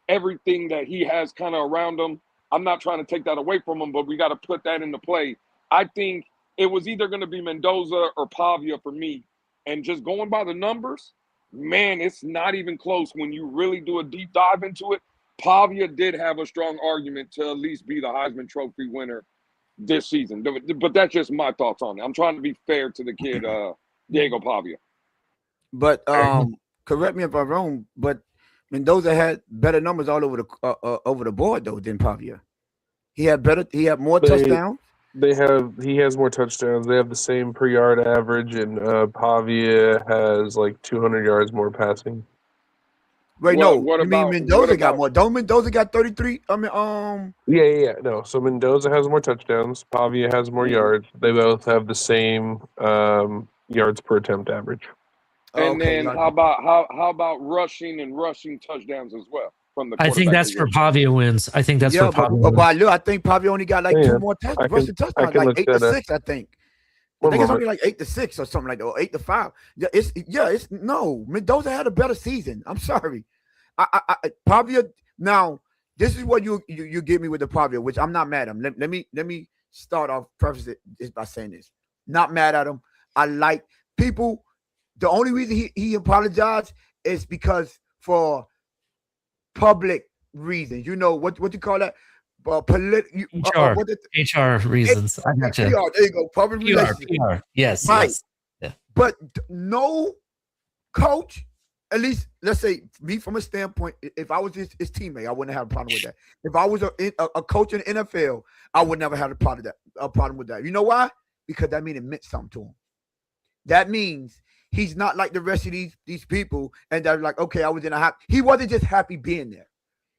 everything that he has kind of around him. I'm not trying to take that away from him, but we got to put that into play. I think it was either going to be Mendoza or Pavia for me. And just going by the numbers, man, it's not even close when you really do a deep dive into it. Pavia did have a strong argument to at least be the Heisman Trophy winner this season. But that's just my thoughts on it. I'm trying to be fair to the kid, Diego Pavia. But correct me if I'm wrong, but Mendoza had better numbers all over the board though than Pavia. He had more touchdowns. He has more touchdowns. They have the same per yard average, and Pavia has like 200 yards more passing. Wait, What you mean about Mendoza got more? Don't Mendoza got 33? Yeah. No, so Mendoza has more touchdowns. Pavia has more yards. They both have the same yards per attempt average. And Okay, then how about rushing and rushing touchdowns as well from the I quarterback think that's position? for Pavia wins. I think that's yeah, for Pavia. but by I think Pavia only got like Yeah, two more rushing touchdowns, like look 8 to that up. 6, I think. I One think it's moment. only like 8 to 6 or something like that, or 8 to 5. It's no. Mendoza had a better season. I'm sorry. I Pavia. Now this is what you get me with the Pavia, which I'm not mad at him. Let me start off preface it by saying this. Not mad at him. I like people. The only reason he apologized is because for public reasons. You know what you call that? HR reasons. I got you. PR, there you go. Public relations. PR. Yes. Right. Yes. Yeah. But no coach, at least let's say me from a standpoint, if I was his teammate, I wouldn't have a problem with that. If I was a coach in the NFL, I would never have a problem with that. You know why? Because that means it meant something to him. That means he's not like the rest of these people, and they're like, okay, I was in a happy. He wasn't just happy being there.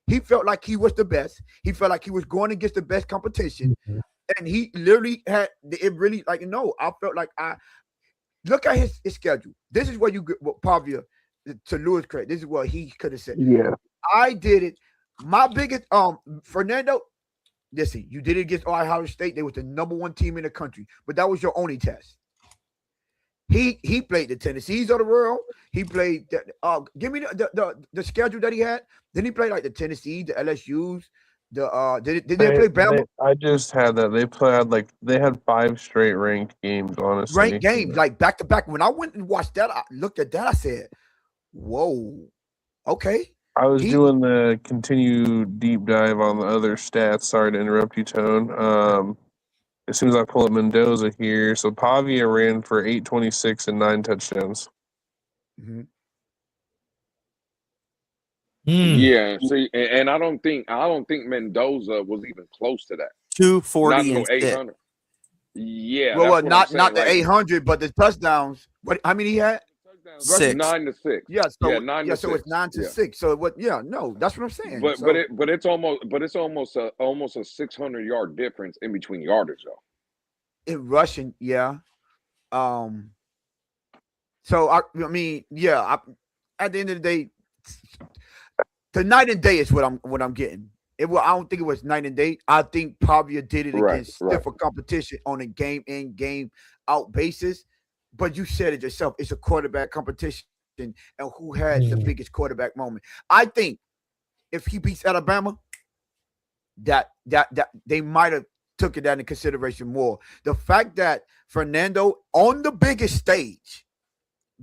He felt like he was the best. He felt like he was going against the best competition, and he literally had it. Really, like I felt like I look at his schedule. This is what you get. What Pavia, to Lewis credit, this is what he could have said. Yeah, I did it. My biggest Fernando. Listen, you did it against Ohio State. They was the #1 team in the country, but that was your only test. He played the Tennessees of the world. He played give me the schedule that he had. Then he played like the Tennessee, the LSU's, did they play Bama? I just had that. They had 5 straight ranked games, honestly. Ranked games, like back to back. When I went and watched that, I looked at that, I said, whoa, okay. I was doing the continued deep dive on the other stats. Sorry to interrupt you, Tone. As soon as I pull up Mendoza here, so Pavia ran for 826 and 9 touchdowns. Mm-hmm. Yeah, see, and I don't think Mendoza was even close to that. 240 not and 800. Yeah, well, not the like, 800, but the touchdowns. What? How many he had? 6. 9 to 6. Yeah, so 9 to 6. So it's 9 to 6. So what? Yeah, no, that's what I'm saying. But it's almost a 600-yard difference in between yardage though. In rushing, yeah. So I mean, yeah. At the end of the day, the night and day is what I'm getting. I don't think it was night and day. I think Pavia did it against stiffer competition on a game in, game out basis. But you said it yourself. It's a quarterback competition, and who had the biggest quarterback moment? I think if he beats Alabama, that they might have took it into consideration more. The fact that Fernando on the biggest stage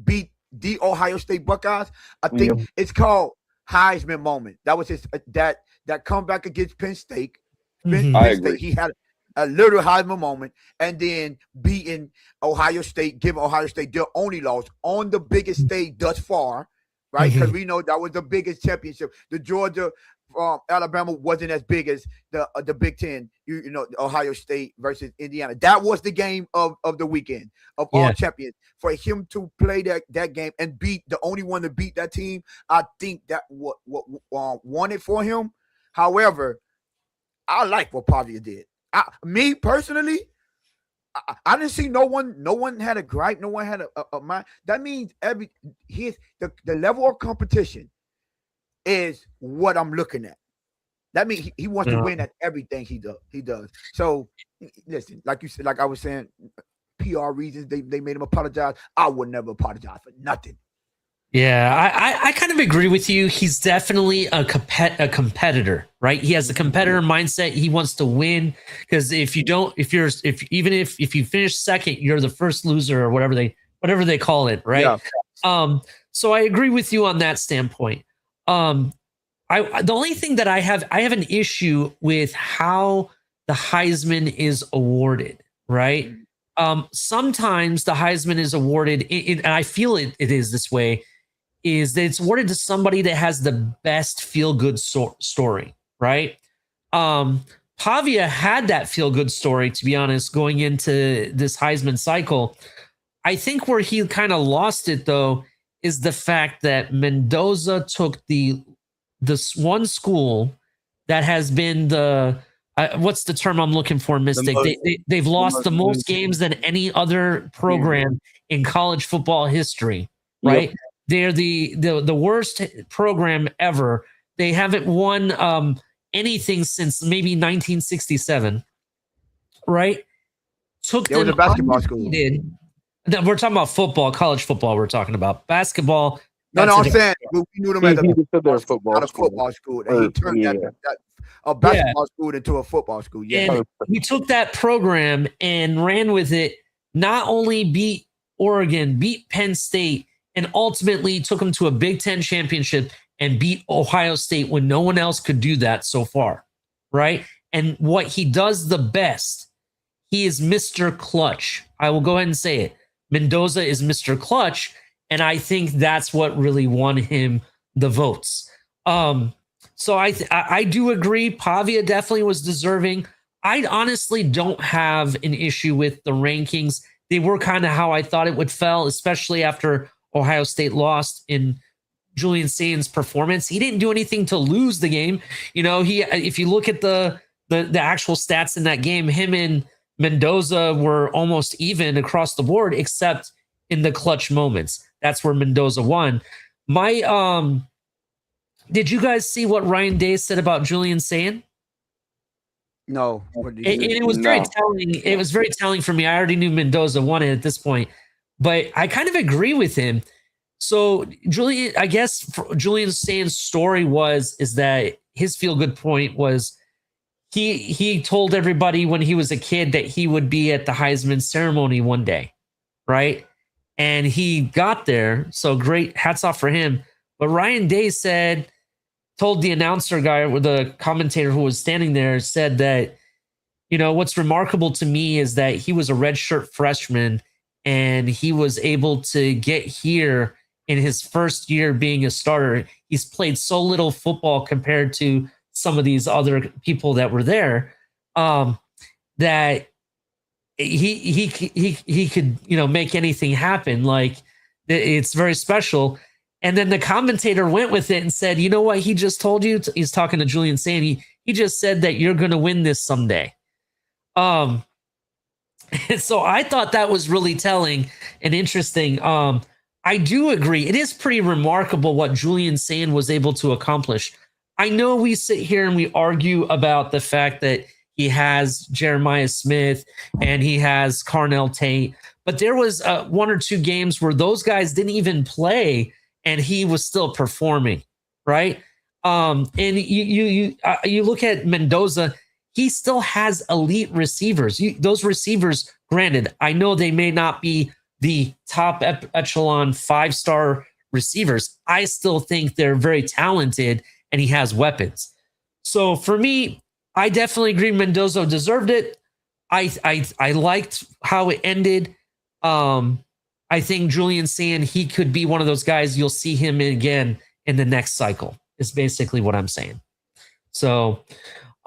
beat the Ohio State Buckeyes, I think it's called Heisman moment. That was his that comeback against Penn State. Penn State, he had a little Heisman moment, and then beating Ohio State, giving Ohio State their only loss on the biggest stage thus far, right? Because we know that was the biggest championship. The Georgia Alabama wasn't as big as the Big Ten, you know, Ohio State versus Indiana. That was the game of the weekend of all champions. For him to play that game and beat the only one to beat that team, I think that what won it for him. However, I like what Pavia did. Me personally, I didn't see no one had a gripe, no one had a mind. That means the level of competition is what I'm looking at. That means he wants to win at everything he does. So listen, like you said, like I was saying, PR reasons they made him apologize. I would never apologize for nothing. Yeah, I kind of agree with you. He's definitely a competitor, right? He has a competitor mindset. He wants to win, because if you finish second, you're the first loser, or whatever they call it, right? Yeah. So I agree with you on that standpoint. The only thing that I have an issue with how the Heisman is awarded, right? Sometimes the Heisman is awarded, and I feel it is this way, is that it's awarded to somebody that has the best feel-good story, right? Pavia had that feel-good story, to be honest, going into this Heisman cycle. I think where he kind of lost it, though, is the fact that Mendoza took this one school that has been what's the term I'm looking for, Mystic? They've lost the most games than any other program in college football history, right? Yep. They're the worst program ever. They haven't won anything since maybe 1967, right? Took them was a basketball school. We're talking about football, college football. We're talking about basketball. No, I'm saying we knew them as a football school. And he turned a basketball school into a football school. Yeah, and he took that program and ran with it. Not only beat Oregon, beat Penn State, and ultimately took them to a Big Ten championship and beat Ohio State when no one else could do that so far, right? And what he does the best, he is Mr. Clutch. I will go ahead and say it. Mendoza is Mr. Clutch, and I think that's what really won him the votes. So I do agree. Pavia definitely was deserving. I honestly don't have an issue with the rankings. They were kind of how I thought it would fall, especially after Ohio State lost in Julian Sain's performance. He didn't do anything to lose the game. You know, if you look at the actual stats in that game, him and Mendoza were almost even across the board, except in the clutch moments. That's where Mendoza won. Did you guys see what Ryan Day said about Julian Sain? No. It was very telling. It was very telling for me. I already knew Mendoza won it at this point, but I kind of agree with him. So Julian Sain's story is that his feel-good point was he told everybody when he was a kid that he would be at the Heisman ceremony one day, right? And he got there. So great, hats off for him. But Ryan Day told the announcer guy or the commentator who was standing there, said that, you know, what's remarkable to me is that he was a redshirt freshman and he was able to get here in his first year being a starter. He's played so little football compared to some of these other people that were there, that he could, you know, make anything happen. Like, it's very special. And then the commentator went with it and said, you know what he just told you? He's talking to Julian Sain. He just said that you're going to win this someday. And so I thought that was really telling and interesting. I do agree. It is pretty remarkable what Julian Sain was able to accomplish. I know we sit here and we argue about the fact that he has Jeremiah Smith and he has Carnell Tate, but there was one or two games where those guys didn't even play and he was still performing, right? And you look at Mendoza, he still has elite receivers. Those receivers, granted, I know they may not be the top echelon 5-star receivers. I still think they're very talented and he has weapons. So for me, I definitely agree Mendoza deserved it. I liked how it ended. I think Julian Sain, he could be one of those guys you'll see him again in the next cycle, is basically what I'm saying. So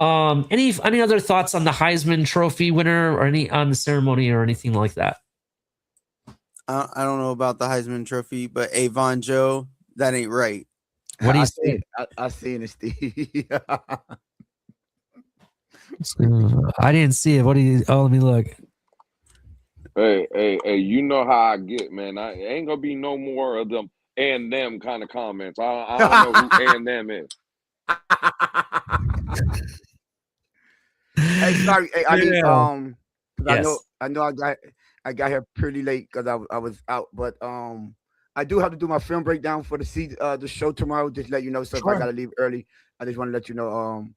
any other thoughts on the Heisman Trophy winner or any on the ceremony or anything like that? I don't know about the Heisman Trophy, but Avon Joe, that ain't right. What do you say? I seen it, Steve. I didn't see it. What do you? Oh, let me look. Hey, you know how I get, man. I ain't gonna be no more of them and them kind of comments. I don't know who and them is. Hey, sorry. Hey, I didn't, Yes. I know I got here pretty late because I was out, but I do have to do my film breakdown for the show tomorrow. Just let you know. So Sure. if I gotta leave early, I just want to let you know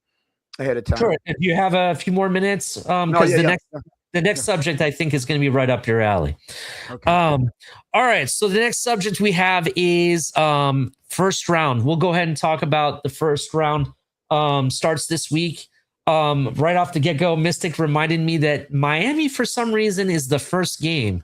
ahead of time. Sure. If you have a few more minutes, because the next subject I think is going to be right up your alley. Okay. All right. So the next subject we have is first round. We'll go ahead and talk about the first round. Starts this week. Right off the get-go, Mystic reminded me that Miami, for some reason, is the first game.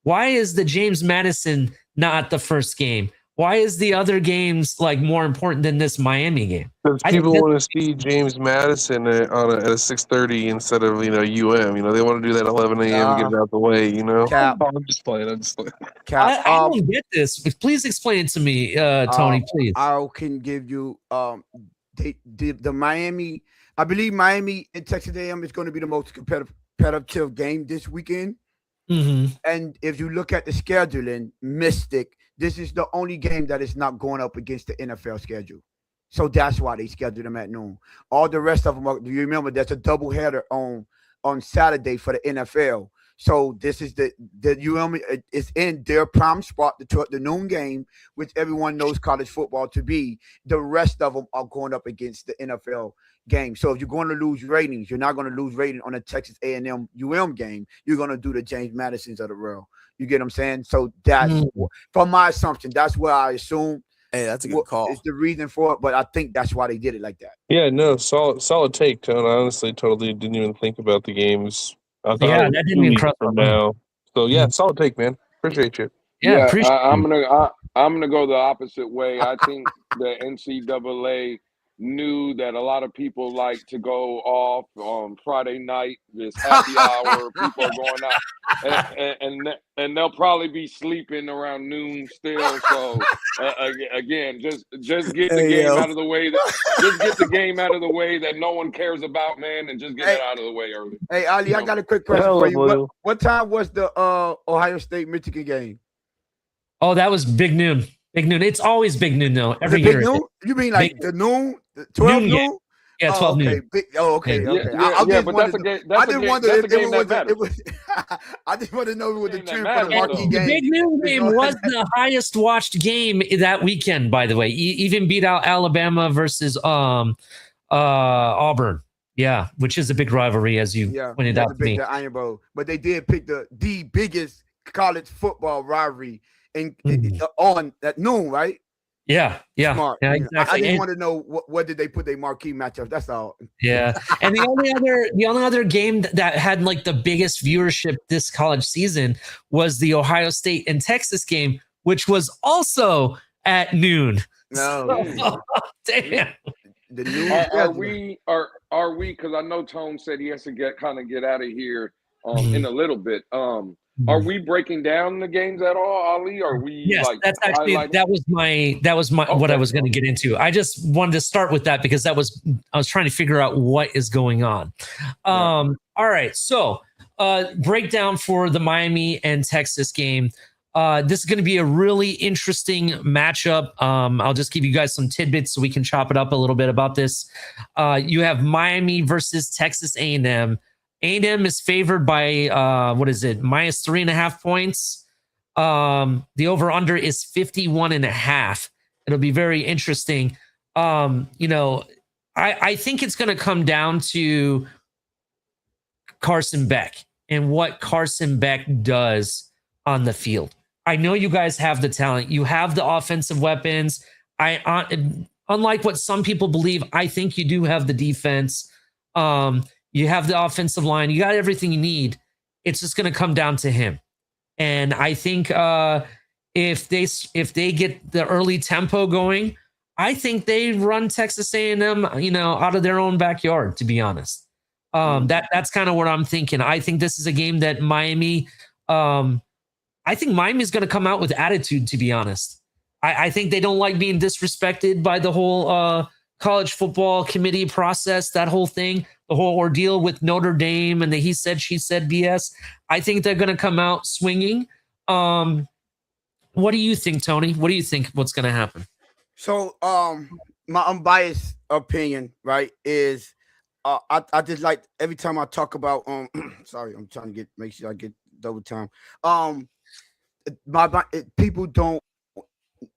Why is the James Madison not the first game? Why is the other games like more important than this Miami game? Because I think people this- want to see James Madison at a 6:30 instead of UM. They want to do that 11 a.m. and get it out the way. Cap. Oh, I'm just playing. I'm just playing. Cap. I don't get this. Please explain it to me, Tony. Please. I can give you the Miami. I believe Miami and Texas A&M is going to be the most competitive game this weekend. Mm-hmm. And if you look at the scheduling, Mystic, this is the only game that is not going up against the NFL schedule. So that's why they scheduled them at noon. All the rest of them do you remember there's a doubleheader on Saturday for the NFL. So this is the UM is in their prime spot, the noon game, which everyone knows college football to be. The rest of them are going up against the NFL game. So if you're going to lose ratings, you're not going to lose rating on a Texas A&M UM game. You're going to do the James Madisons of the world. You get what I'm saying? So that's from my assumption. That's where I assume. Hey, that's a good call. It's the reason for it, but I think that's why they did it like that. Yeah, no, solid take, Tone. I honestly totally didn't even think about the games. I thought Yeah, it was that 2 didn't even weeks cross from my mind. now. So yeah, solid take, man. Appreciate you. Yeah, appreciate I'm it. gonna go the opposite way. I think the NCAA knew that a lot of people like to go off on Friday night, this happy hour. People are going out, and they'll probably be sleeping around noon still. So again, just get the game out of the way. Just get the game out of the way that no one cares about, man, and just get it out of the way early. Hey, Ali, I got a quick question for you. What time was the Ohio State Michigan game? Oh, that was big noon. Big noon. It's always big noon though. Every Big year. noon? You mean like the noon? 12 noon? Yeah, 12 noon. Okay. But that's a game. I didn't wonder if it was. I just wanted to know if it was the Game that trend for the matters, marquee though. The game. big noon game was the highest watched game that weekend, by the way. Even beat out Alabama versus Auburn. Yeah, which is a big rivalry, as you pointed out to me. The Iron Bowl, but they did pick the biggest college football rivalry on at noon, right? Yeah. Smart. Yeah, exactly. I just want to know what did they put their marquee matchup. That's all. Yeah, and the only other game that had like the biggest viewership this college season was the Ohio State and Texas game, which was also at noon. No, damn. The noon. Are we? Because I know Tone said he has to get out of here in a little bit. Are we breaking down the games at all, Ali? Are we? Yes, that's actually that was my what I was going to get into. I just wanted to start with that because I was trying to figure out what is going on. All right, so breakdown for the Miami and Texas game. This is going to be a really interesting matchup. I'll just give you guys some tidbits so we can chop it up a little bit about this. You have Miami versus Texas A&M. A&M is favored by minus 3.5 points. The over-under is 51.5. It'll be very interesting. I think it's going to come down to Carson Beck and what Carson Beck does on the field. I know you guys have the talent. You have the offensive weapons. Unlike what some people believe, I think you do have the defense. You have the offensive line. You got everything you need. It's just going to come down to him. And I think if they get the early tempo going, I think they run Texas A&M, out of their own backyard. To be honest, that's kind of what I'm thinking. I think this is a game that Miami. I think Miami is going to come out with attitude. To be honest, I think they don't like being disrespected by the whole college football committee process. That whole thing. The whole ordeal with Notre Dame and the he said, she said BS. I think they're going to come out swinging. What do you think, Tony? What do you think what's going to happen? So, my unbiased opinion, right, is I just like every time I talk about sorry, I'm trying to make sure I get double time. People don't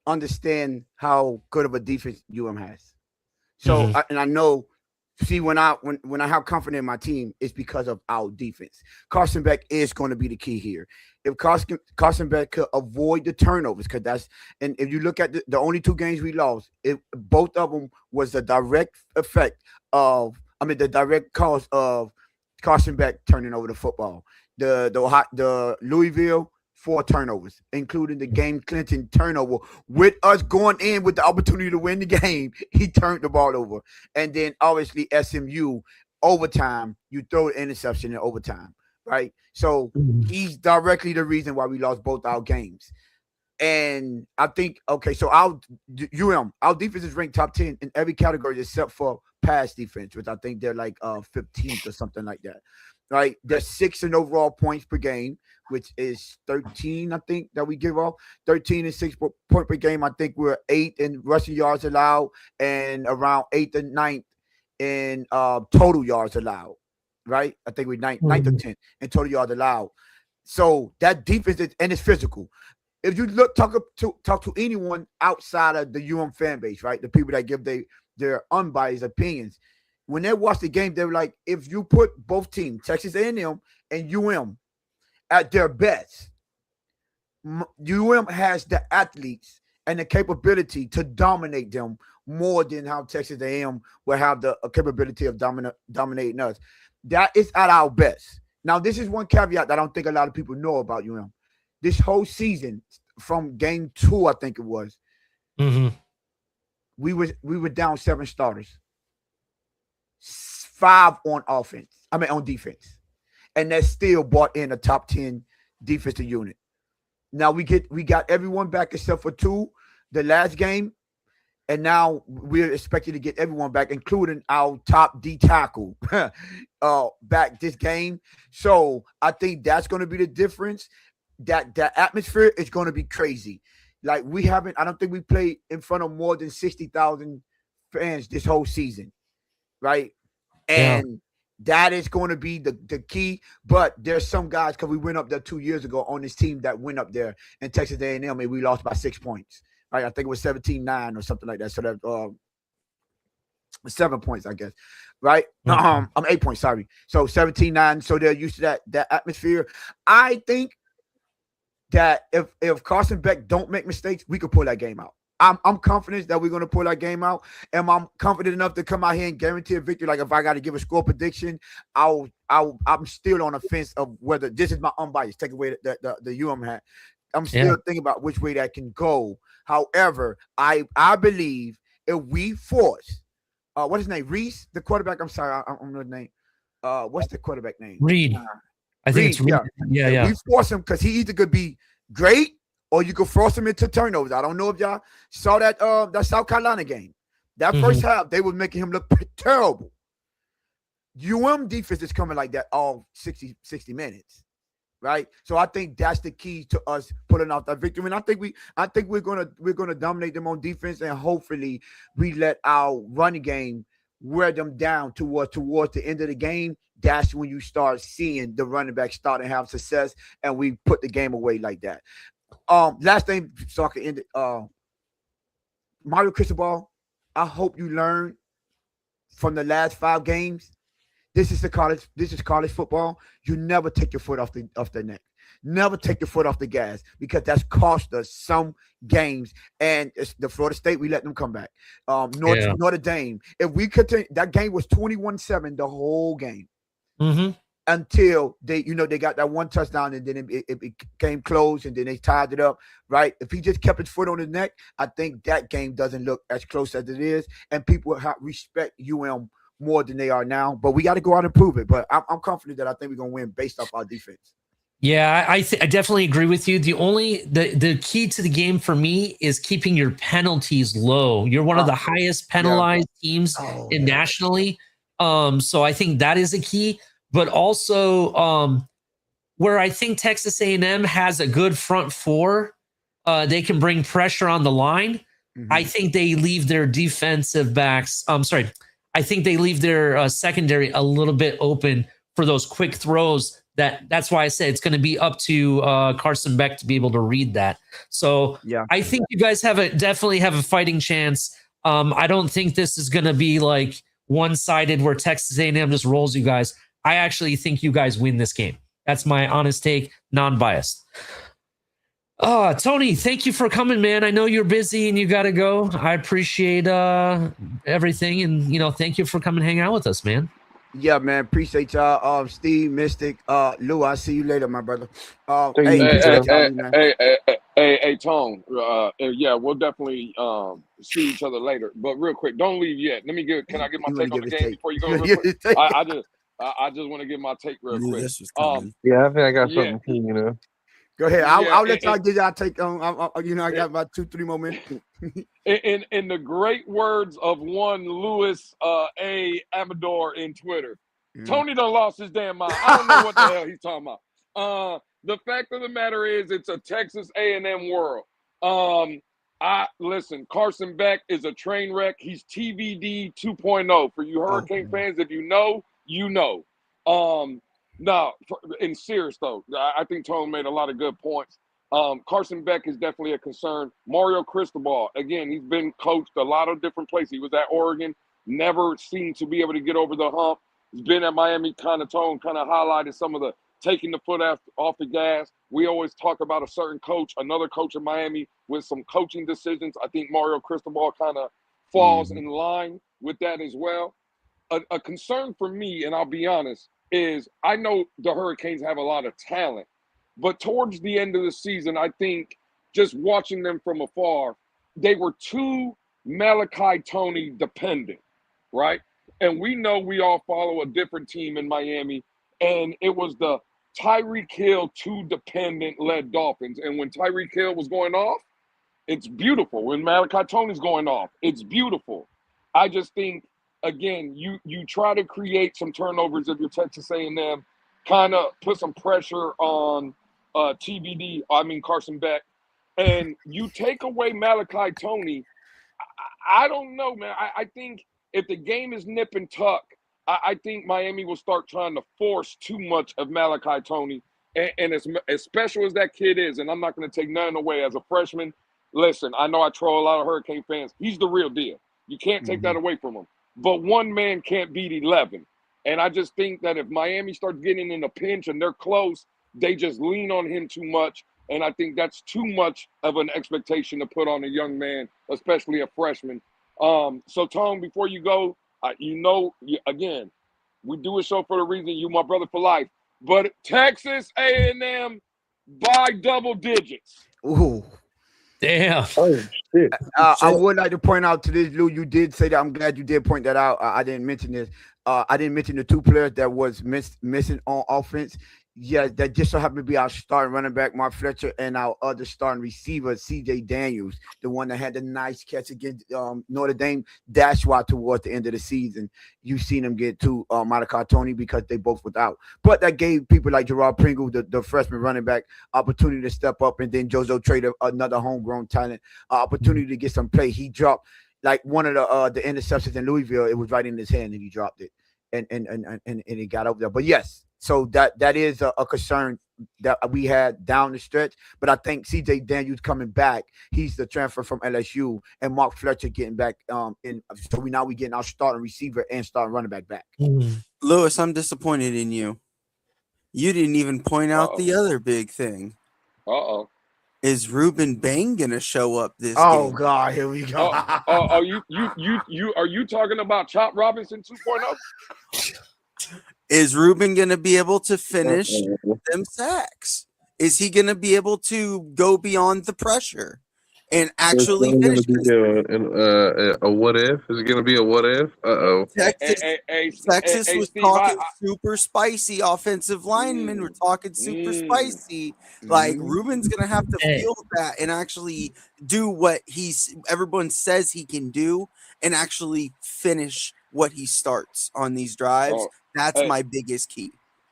understand how good of a defense UM has. So, I know. See, when I have confidence in my team, it's because of our defense. Carson Beck is going to be the key here. If Carson Beck could avoid the turnovers, and if you look at the only 2 games we lost, both of them was the direct effect of, the direct cause of Carson Beck turning over the football. The Louisville 4 turnovers, including the game clinching turnover. With us going in with the opportunity to win the game, he turned the ball over. And then obviously SMU overtime, you throw an interception in overtime, right? So he's directly the reason why we lost both our games. And I think, okay, so our defense is ranked top 10 in every category except for pass defense, which I think they're like 15th or something like that. Right? They're 6th in overall points per game, which is 13, I think, that we give off. 13 and 6 point per game. I think we're 8th in rushing yards allowed and around 8th and 9th in total yards allowed. Right? I think we're 9th or 10th in total yards allowed. So that defense and it's physical. If you talk to anyone outside of the fan base, right, the people that give their unbiased opinions, when they watch the game, they're like, if you put both teams, Texas A&M and at their best, has the athletes and the capability to dominate them more than how Texas A&M will have the capability of dominating us. That is at our best. Now, this is one caveat that I don't think a lot of people know about This whole season, from game 2, I think it was, we were down 7 starters, 5 on defense, and that still brought in a top 10 defensive unit. Now we got everyone back except for 2 the last game, and now we're expected to get everyone back, including our top D tackle, back this game. So I think that's going to be the difference. That atmosphere is going to be crazy. Like I don't think we played in front of more than 60,000 fans this whole season, right? And that is going to be the key. But there's some guys, because we went up there 2 years ago on this team that went up there in Texas A&M and we lost by 6 points. Right? I think it was 17-9 or something like that. So that 7 points, I guess. Right? I'm 8 points, sorry. So 17-9. So they're used to that atmosphere. I think that if Carson Beck don't make mistakes, we could pull that game out. I'm confident that we're going to pull that game out, and I'm confident enough to come out here and guarantee a victory. Like if I got to give a score prediction, I'm still on the fence of whether this is my unbiased. Take away the hat. I'm still thinking about which way that can go. However, I believe if we force, what is his name? Reese, the quarterback. I'm sorry, I don't know the name. What's the quarterback name? Reed. I think it's Reed. Yeah. We force him because he either could be great or you could force him into turnovers. I don't know if y'all saw that South Carolina game. That first half, they were making him look terrible. Defense is coming like that all 60 minutes, right? So I think that's the key to us pulling out that victory. And I think we're gonna dominate them on defense, and hopefully we let our running game wear them down towards the end of the game. That's when you start seeing the running back start to have success, and we put the game away like that. Last thing, so I can end it. Mario Cristobal, I hope you learn from the last 5 games. This is college football. You never take your foot off the neck. Never take your foot off the gas, because that's cost us some games. And it's the Florida State, we let them come back. Notre Dame. If we continue, that game was 21-7 the whole game. Until they got that one touchdown, and then it became close, and then they tied it up, right? If he just kept his foot on his neck, I think that game doesn't look as close as it is, and people respect more than they are now. But we got to go out and prove it. But I'm confident that I think we're going to win based off our defense. Yeah, I definitely agree with you. The key to the game for me is keeping your penalties low. You're one of the highest penalized teams nationally. So I think that is a key. But also, where I think Texas A&M has a good front four, they can bring pressure on the line. I think they leave their defensive backs. I think they leave their secondary a little bit open for those quick throws. That's why I said it's going to be up to Carson Beck to be able to read that. So I think you guys definitely have a fighting chance. I don't think this is going to be like one-sided where Texas A&M just rolls you guys. I actually think you guys win this game. That's my honest take, non-biased. Tony, thank you for coming, man. I know you're busy and you got to go. I appreciate everything. And, thank you for coming and hang out with us, man. Yeah, man. Appreciate y'all. Steve, Mystic, Lou. I'll see you later, my brother. Take it Hey, easy, Hey, appreciate bro. y'all, hey, man. hey, hey, hey, hey, Tone. Yeah, we'll definitely see each other later. But real quick, don't leave yet. Can I get my You want to take on give the his game take? before you go You want real to give quick? his take? I just want to get my take real Knew quick. this was coming. Yeah, I think I got Yeah, something too, you know. Go ahead. yeah, I'll let y'all get y'all take on. I got about 2-3 more minutes. in the great words of one Louis A. Amador in Twitter, Mm. Tony done lost his damn mind. I don't know what the hell he's talking about. The fact of the matter is, it's a Texas A&M world. I listen. Carson Beck is a train wreck. He's TVD 2.0 for you Oh, Hurricane man. fans. If you know, you know. No, in serious though, I think Tony made a lot of good points. Carson Beck is definitely a concern. Mario Cristobal, again, he's been coached a lot of different places. He was at Oregon, never seemed to be able to get over the hump. He's been at Miami, kind of highlighted some of the taking the foot off the gas. We always talk about a certain coach, another coach in Miami with some coaching decisions. I think Mario Cristobal kind of falls Mhm. in line with that as well. A concern for me, and I'll be honest, is I know the Hurricanes have a lot of talent, but towards the end of the season, I think just watching them from afar, they were too Malachi Tony dependent, right? And we know we all follow a different team in Miami, and it was the Tyreek Hill too dependent led Dolphins. And when Tyreek Hill was going off, it's beautiful. When Malachi Tony's going off, it's beautiful. I just think again, you try to create some turnovers if you're Texas A&M, kind of put some pressure on TBD. I mean Carson Beck, and you take away Malachi Tony. I don't know, man. I think if the game is nip and tuck, I think Miami will start trying to force too much of Malachi Tony. And as special as that kid is, and I'm not going to take nothing away as a freshman. Listen, I know I troll a lot of Hurricane fans. He's the real deal. You can't take that Mhm. away from him. But one man can't beat 11. And I just think that if Miami starts getting in a pinch and they're close, they just lean on him too much. And I think that's too much of an expectation to put on a young man, especially a freshman. So, Tone, before you go, again, we do a show for a reason. You, my brother for life. But Texas A&M by double digits. Ooh. Damn. Oh shit. I So would like to point out to this, Lou. You did say that. I'm glad you did point that out. I didn't mention this. I didn't mention the two players that was missing on offense. Yeah, that just so happened to be our starting running back, Mark Fletcher, and our other starting receiver, C.J. Daniels, the one that had the nice catch against Notre Dame. That's why towards the end of the season, you seen him get to Malachi Tony because they both was out. But that gave people like Gerard Pringle, the freshman running back, opportunity to step up, and then Jozo Trader, another homegrown talent, opportunity to get some play. He dropped like one of the interceptions in Louisville. It was right in his hand, and he dropped it, and he got over there. But yes, so that is a concern that we had down the stretch. But I think C.J. Daniels coming back. He's the transfer from LSU, and Mark Fletcher getting back. In so we getting our starting receiver and starting running back. Mhm. Lewis, I'm disappointed in you. You didn't even point out Uh-oh. the other big thing. Uh-oh. Is Ruben Bain gonna show up this Oh game? God, here we go. Are you talking about Chop Robinson 2.0? Is Ruben gonna be able to finish Uh-oh. them sacks? Is he gonna be able to go beyond the pressure and It's actually only going finish? to be a what if? Is it going to be a what if? Uh-oh. Texas Hey, was Steve, talking super spicy offensive linemen. We're mm, talking super mm, spicy. Like mm. Ruben's gonna have to Hey, feel that and actually do what everyone says he can do and actually finish what he starts on these drives. Oh, That's hey, my biggest key.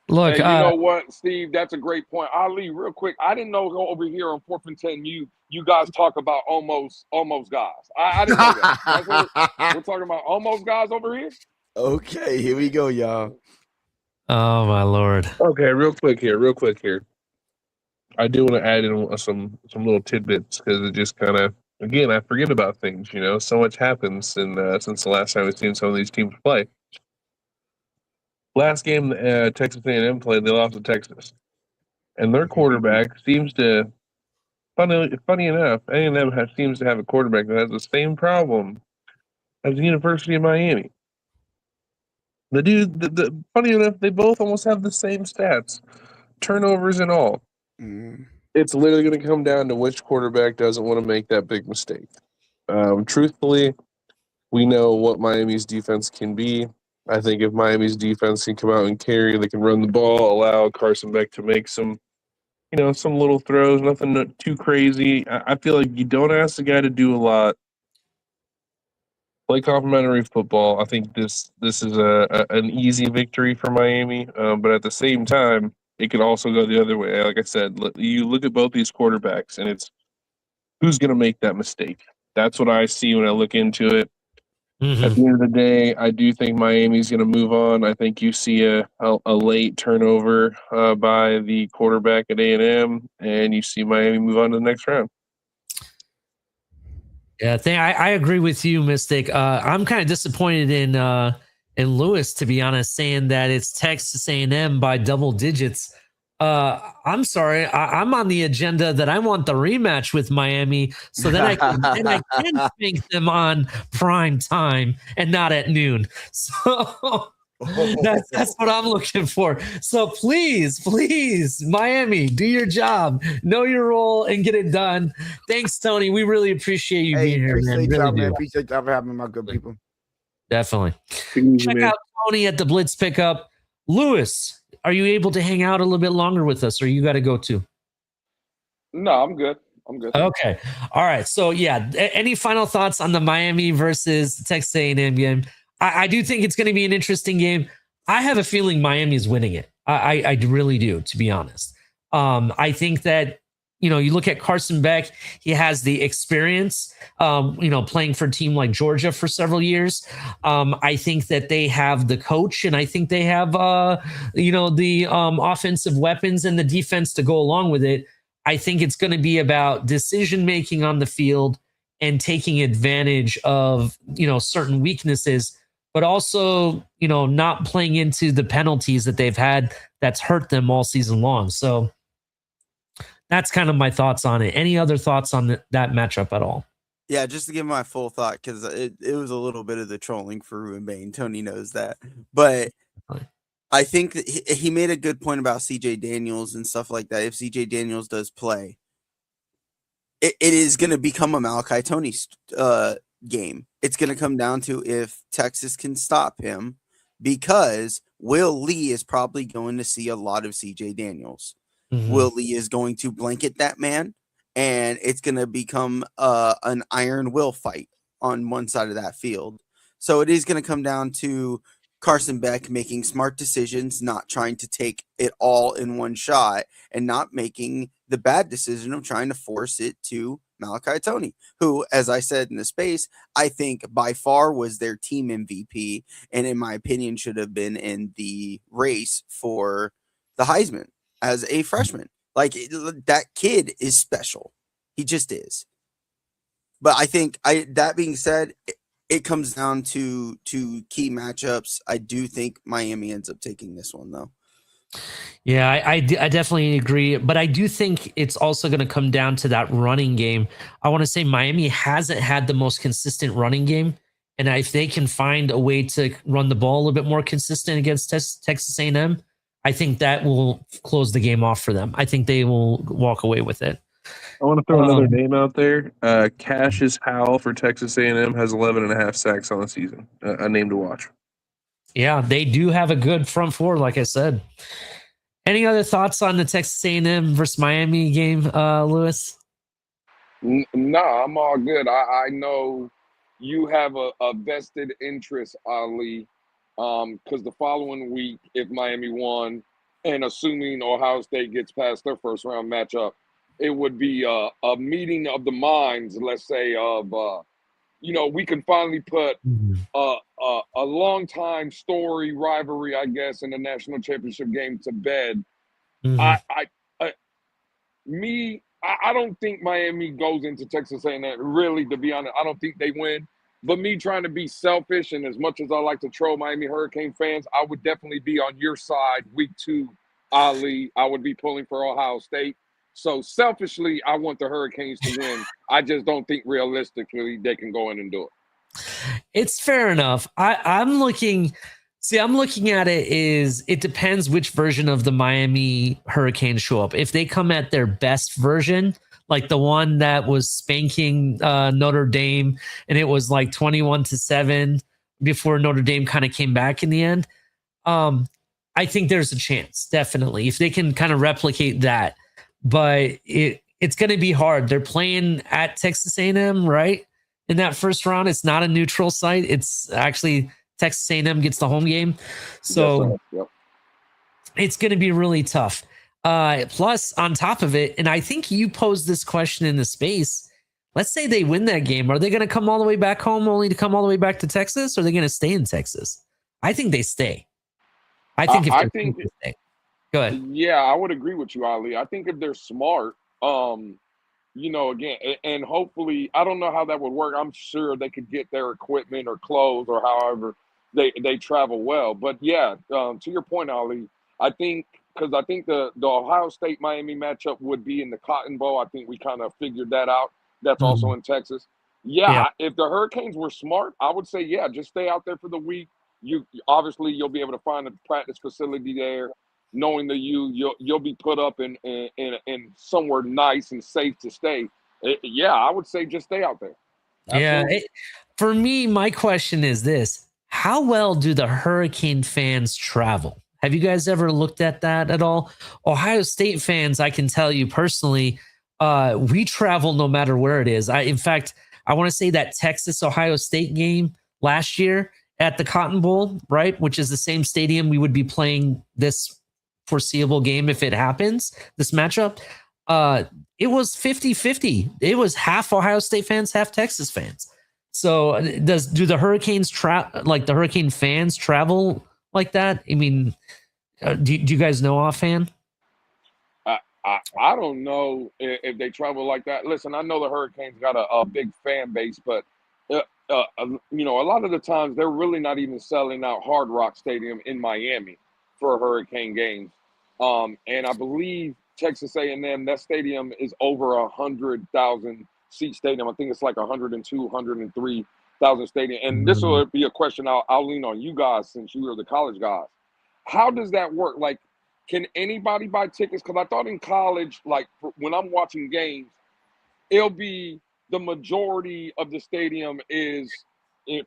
look, hey, you know what, Steve? That's a great point. Ali, real quick, I didn't know over here on 4th and 10, you guys talk about almost guys. I didn't know that. That's what we're talking about. Almost guys over here. Okay, here we go, y'all. oh my lord. Okay, real quick here. I do want to add in some little tidbits because it just kind of again I forget about things. You know, so much happens since the last time we've seen some of these teams play. Last game Texas A&M played, they lost to Texas, and their quarterback seems to funny enough, A&M seems to have a quarterback that has the same problem as the University of Miami. The funny enough, they both almost have the same stats, turnovers and all. Mm. It's literally going to come down to which quarterback doesn't want to make that big mistake. Truthfully, we know what Miami's defense can be. I think if Miami's defense can come out and carry, they can run the ball, allow Carson Beck to make some little throws, nothing too crazy. I feel like you don't ask the guy to do a lot. Play complimentary football. I think this is an easy victory for Miami, but at the same time, it could also go the other way. Like I said, you look at both these quarterbacks, and it's who's going to make that mistake. That's what I see when I look into it. At the end of the day, I do think Miami's going to move on. I think you see a late turnover by the quarterback at A&M, and you see Miami move on to the next round. Yeah, I agree with you, Mystic. I'm kind of disappointed in Lewis, to be honest, saying that it's Texas A&M by double digits. I'm sorry, I'm on the agenda that I want the rematch with Miami, so that I can spank them on prime time and not at noon. So that's what I'm looking for. So please, Miami, do your job, know your role, and get it done. Thanks, Tony. We really appreciate you being here, man. Appreciate y'all, Really man. do. Appreciate y'all for having my good people. Definitely. Easy, Check man. out Tony at the Blitz Pickup. Lewis, are you able to hang out a little bit longer with us, or you got to go too? No, I'm good. I'm good. Okay. All right. So yeah, any final thoughts on the Miami versus Texas A&M game? I do think it's going to be an interesting game. I have a feeling Miami's winning it. I really do, to be honest. I think that, you look at Carson Beck, he has the experience, playing for a team like Georgia for several years. I think that they have the coach, and I think they have, the offensive weapons and the defense to go along with it. I think it's going to be about decision making on the field and taking advantage of, certain weaknesses, but also, not playing into the penalties that they've had that's hurt them all season long. So that's kind of my thoughts on it. Any other thoughts on that matchup at all? Yeah, just to give my full thought, because it was a little bit of the trolling for Ruben Bain. Tony knows that. But I think that he made a good point about CJ Daniels and stuff like that. If CJ Daniels does play, it is going to become a Malachi Tony game. It's going to come down to if Texas can stop him, because Will Lee is probably going to see a lot of CJ Daniels. Mm-hmm. Will Lee is going to blanket that man, and it's going to become an iron will fight on one side of that field. So it is going to come down to Carson Beck making smart decisions, not trying to take it all in one shot, and not making the bad decision of trying to force it to Malachi Tony, who, as I said in the space, I think by far was their team MVP, and in my opinion should have been in the race for the Heisman as a freshman. Like, that kid is special. He just is. But I think, that being said, it comes down to key matchups. I do think Miami ends up taking this one, though. Yeah, I definitely agree. But I do think it's also going to come down to that running game. I want to say Miami hasn't had the most consistent running game. And if they can find a way to run the ball a little bit more consistent against Texas A&M, I think that will close the game off for them. I think they will walk away with it. I want to throw another name out there. Cassius Howell for Texas A&M has 11.5 sacks on the season. A name to watch. Yeah, they do have a good front four, like I said. Any other thoughts on the Texas A&M versus Miami game, Lewis? No, I'm all good. I know you have a vested interest, Ali, because the following week, if Miami won, and assuming Ohio State gets past their first round matchup, it would be a meeting of the minds, let's say, of, we can finally put a long time story rivalry, I guess, in the national championship game to bed. Mm-hmm. I don't think Miami goes into Texas A&M, really, to be honest. I don't think they win. But me trying to be selfish, and as much as I like to troll Miami Hurricane fans, I would definitely be on your side week 2, Ali. I would be pulling for Ohio State. So selfishly, I want the Hurricanes to win. I just don't think realistically they can go in and do it. It's fair enough. I'm looking. See, I'm looking at it is it depends which version of the Miami Hurricanes show up. If they come at their best version, like the one that was spanking Notre Dame, and it was like 21-7 before Notre Dame kind of came back in the end. I think there's a chance, definitely, if they can kind of replicate that. But it's going to be hard. They're playing at Texas A&M, right? In that first round, it's not a neutral site. It's actually Texas A&M gets the home game. So Yes, sir. Yep. it's going to be really tough. Plus, on top of it, and I think you posed this question in the space. Let's say they win that game. Are they going to come all the way back home only to come all the way back to Texas? Or are they going to stay in Texas? I think they stay. I think if I they're think, they stay. Go ahead. yeah, I would agree with you, Ali. I think if they're smart, again, and hopefully, I don't know how that would work. I'm sure they could get their equipment or clothes or however they travel well. But yeah, to your point, Ali, I think because I think the Ohio State Miami matchup would be in the Cotton Bowl. I think we kind of figured that out. That's also in Texas. Yeah. If the Hurricanes were smart, I would say just stay out there for the week. You obviously you'll be able to find a practice facility there. Knowing that you'll be put up in somewhere nice and safe to stay. I would say just stay out there. Absolutely. Yeah. For me, my question is this: how well do the Hurricane fans travel? Have you guys ever looked at that at all? Ohio State fans, I can tell you personally, we travel no matter where it is. In fact, I want to say that Texas Ohio State game last year at the Cotton Bowl, right, which is the same stadium we would be playing this foreseeable game if it happens, this matchup. It was 50-50. It was half Ohio State fans, half Texas fans. So do the Hurricanes like the Hurricane fans travel like that? I mean, do you guys know offhand? I don't know if they travel like that. Listen, I know the Hurricanes got a big fan base, but a lot of the times they're really not even selling out Hard Rock Stadium in Miami for Hurricane games. And I believe Texas A&M, that stadium is over 100,000 seat stadium. I think it's like 102, 103,000 stadium. And this will be a question I'll lean on you guys since you are the college guys. How does that work? Like, can anybody buy tickets? Because I thought in college, like when I'm watching games, it'll be the majority of the stadium is,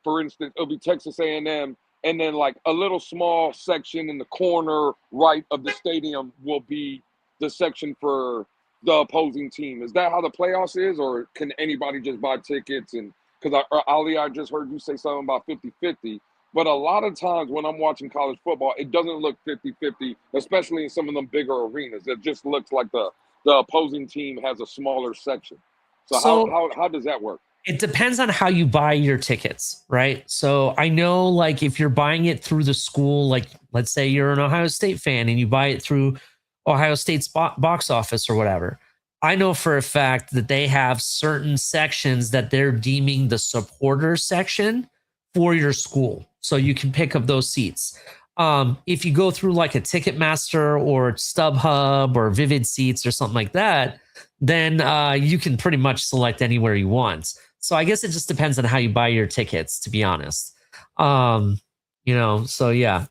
for instance, it'll be Texas A&M, and then like a little small section in the corner right of the stadium will be the section for the opposing team. Is that how the playoffs is, or can anybody just buy tickets? And because Ali, I just heard you say something about 50-50. But a lot of times when I'm watching college football, it doesn't look 50-50, especially in some of them bigger arenas. It just looks like the opposing team has a smaller section. So how does that work? It depends on how you buy your tickets, right? So I know, like, if you're buying it through the school, like let's say you're an Ohio State fan and you buy it through Ohio State's box office or whatever, I know for a fact that they have certain sections that they're deeming the supporter section for your school. So you can pick up those seats. If you go through like a Ticketmaster or StubHub or Vivid Seats or something like that, then you can pretty much select anywhere you want. So I guess it just depends on how you buy your tickets, to be honest. So yeah,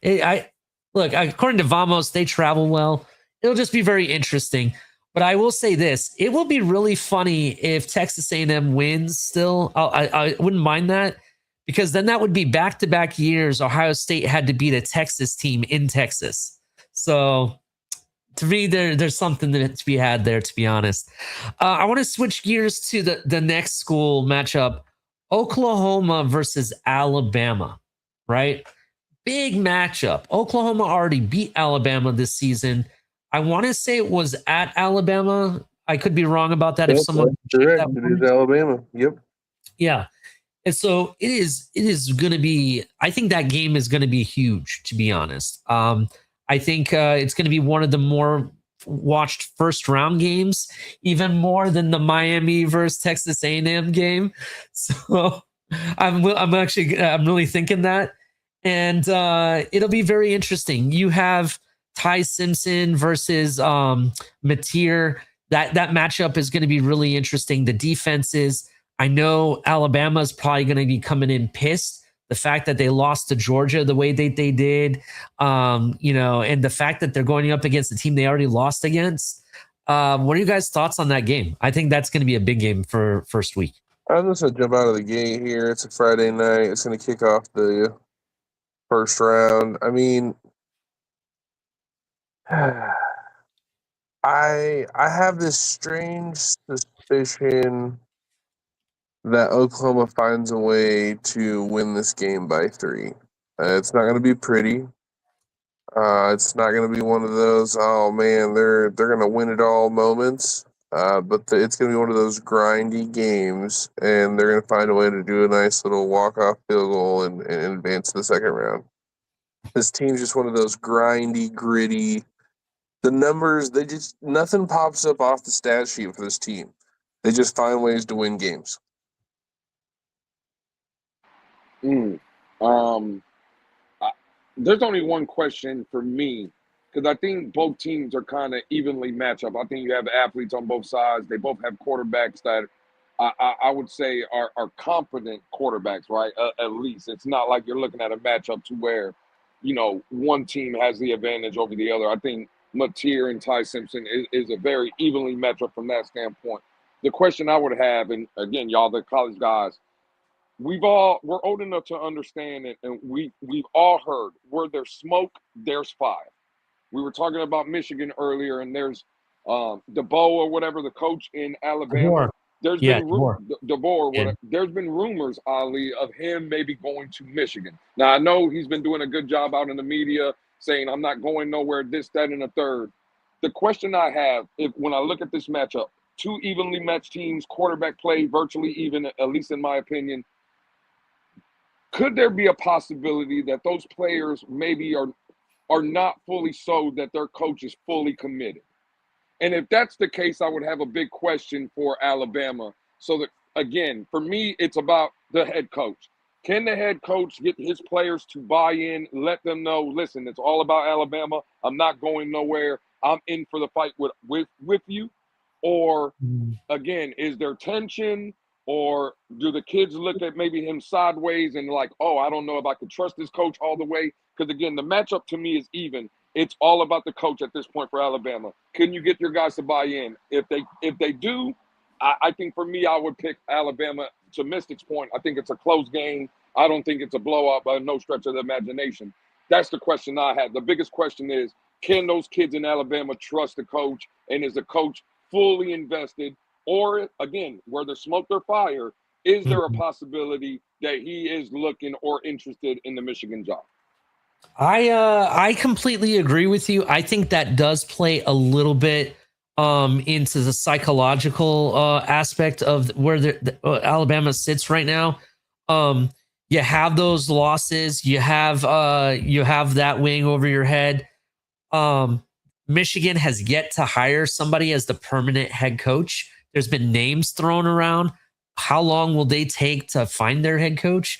look, according to Vamos, they travel well. It'll just be very interesting. But I will say this: it will be really funny if Texas A&M wins. Still, I wouldn't mind that, because then that would be back-to-back years Ohio State had to beat a Texas team in Texas. So to me, there's something to be had there, to be honest. I want to switch gears to the next school matchup, Oklahoma versus Alabama, right? Big matchup. Oklahoma already beat Alabama this season. I want to say it was at Alabama. I could be wrong about that. If someone correct, it is Alabama. Yep. Yeah. And so it is going to be, I think that game is going to be huge, to be honest. I think it's going to be one of the more watched first round games, even more than the Miami versus Texas A&M game. So I'm really thinking that. And it'll be very interesting. You have Ty Simpson versus Mateer. That matchup is going to be really interesting. The defenses, I know Alabama's probably going to be coming in pissed the fact that they lost to Georgia the way they did, you know, and the fact that they're going up against the team they already lost against. What are you guys' thoughts on that game? I think that's going to be a big game for first week. I'm just gonna jump out of the gate here. It's a Friday night. It's gonna kick off the first round. I mean, I have this strange suspicion that Oklahoma finds a way to win this game by 3. It's not going to be pretty. It's not going to be one of those, oh man, they're going to win it all moments. But it's going to be one of those grindy games, and they're going to find a way to do a nice little walk-off field goal and advance to the second round. This team's just one of those grindy, gritty. The numbers, nothing pops up off the stat sheet for this team. They just find ways to win games. There's only one question for me, because I think both teams are kind of evenly matched up. I think you have athletes on both sides. They both have quarterbacks that I would say are competent quarterbacks, right? At least it's not like you're looking at a matchup to where, you know, one team has the advantage over the other. I think Mateer and Ty Simpson is a very evenly matchup from that standpoint. The question I would have, and again, y'all, the college guys, we're old enough to understand it, and we've all heard where there's smoke, there's fire. We were talking about Michigan earlier, and there's DeBoer or whatever, the coach in Alabama. There's been there's been rumors, Ali, of him maybe going to Michigan. Now I know he's been doing a good job out in the media saying I'm not going nowhere, this, that, and a third. The question I have, when I look at this matchup, 2 evenly matched teams, quarterback play virtually even, at least in my opinion. Could there be a possibility that those players maybe are not fully sold, that their coach is fully committed? And if that's the case, I would have a big question for Alabama. So that, again, for me, it's about the head coach. Can the head coach get his players to buy in, let them know, listen, it's all about Alabama. I'm not going nowhere. I'm in for the fight with you. Or, again, is there tension? Or do the kids look at maybe him sideways and like, oh, I don't know if I could trust this coach all the way? Because, again, the matchup to me is even. It's all about the coach at this point for Alabama. Can you get your guys to buy in? If they do, I think for me, I would pick Alabama. To Mystic's point, I think it's a close game. I don't think it's a blowout by no stretch of the imagination. That's the question I had. The biggest question is, can those kids in Alabama trust the coach? And is the coach fully invested? Or, again, where there's smoke, there's fire, is there a possibility that he is looking or interested in the Michigan job? I completely agree with you. I think that does play a little bit into the psychological aspect of where Alabama sits right now. You have those losses. You have that wing over your head. Michigan has yet to hire somebody as the permanent head coach. There's been names thrown around. How long will they take to find their head coach?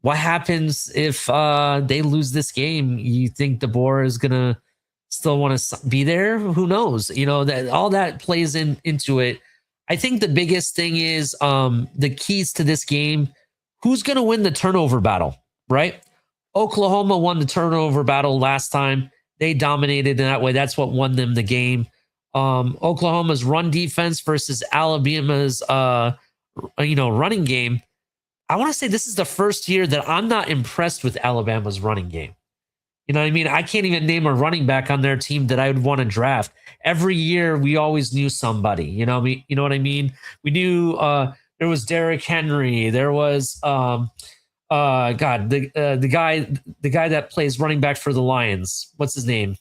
What happens if they lose this game? You think DeBoer is gonna still want to be there? Who knows? You know, that all that plays into it. I think the biggest thing is the keys to this game. Who's gonna win the turnover battle? Right? Oklahoma won the turnover battle last time. They dominated in that way. That's what won them the game. Oklahoma's run defense versus Alabama's running game. I want to say this is the first year that I'm not impressed with Alabama's running game. You know what I mean? I can't even name a running back on their team that I would want to draft. Every year we always knew somebody. You know what I mean? We knew there was Derrick Henry. There was the guy that plays running back for the Lions. What's his name?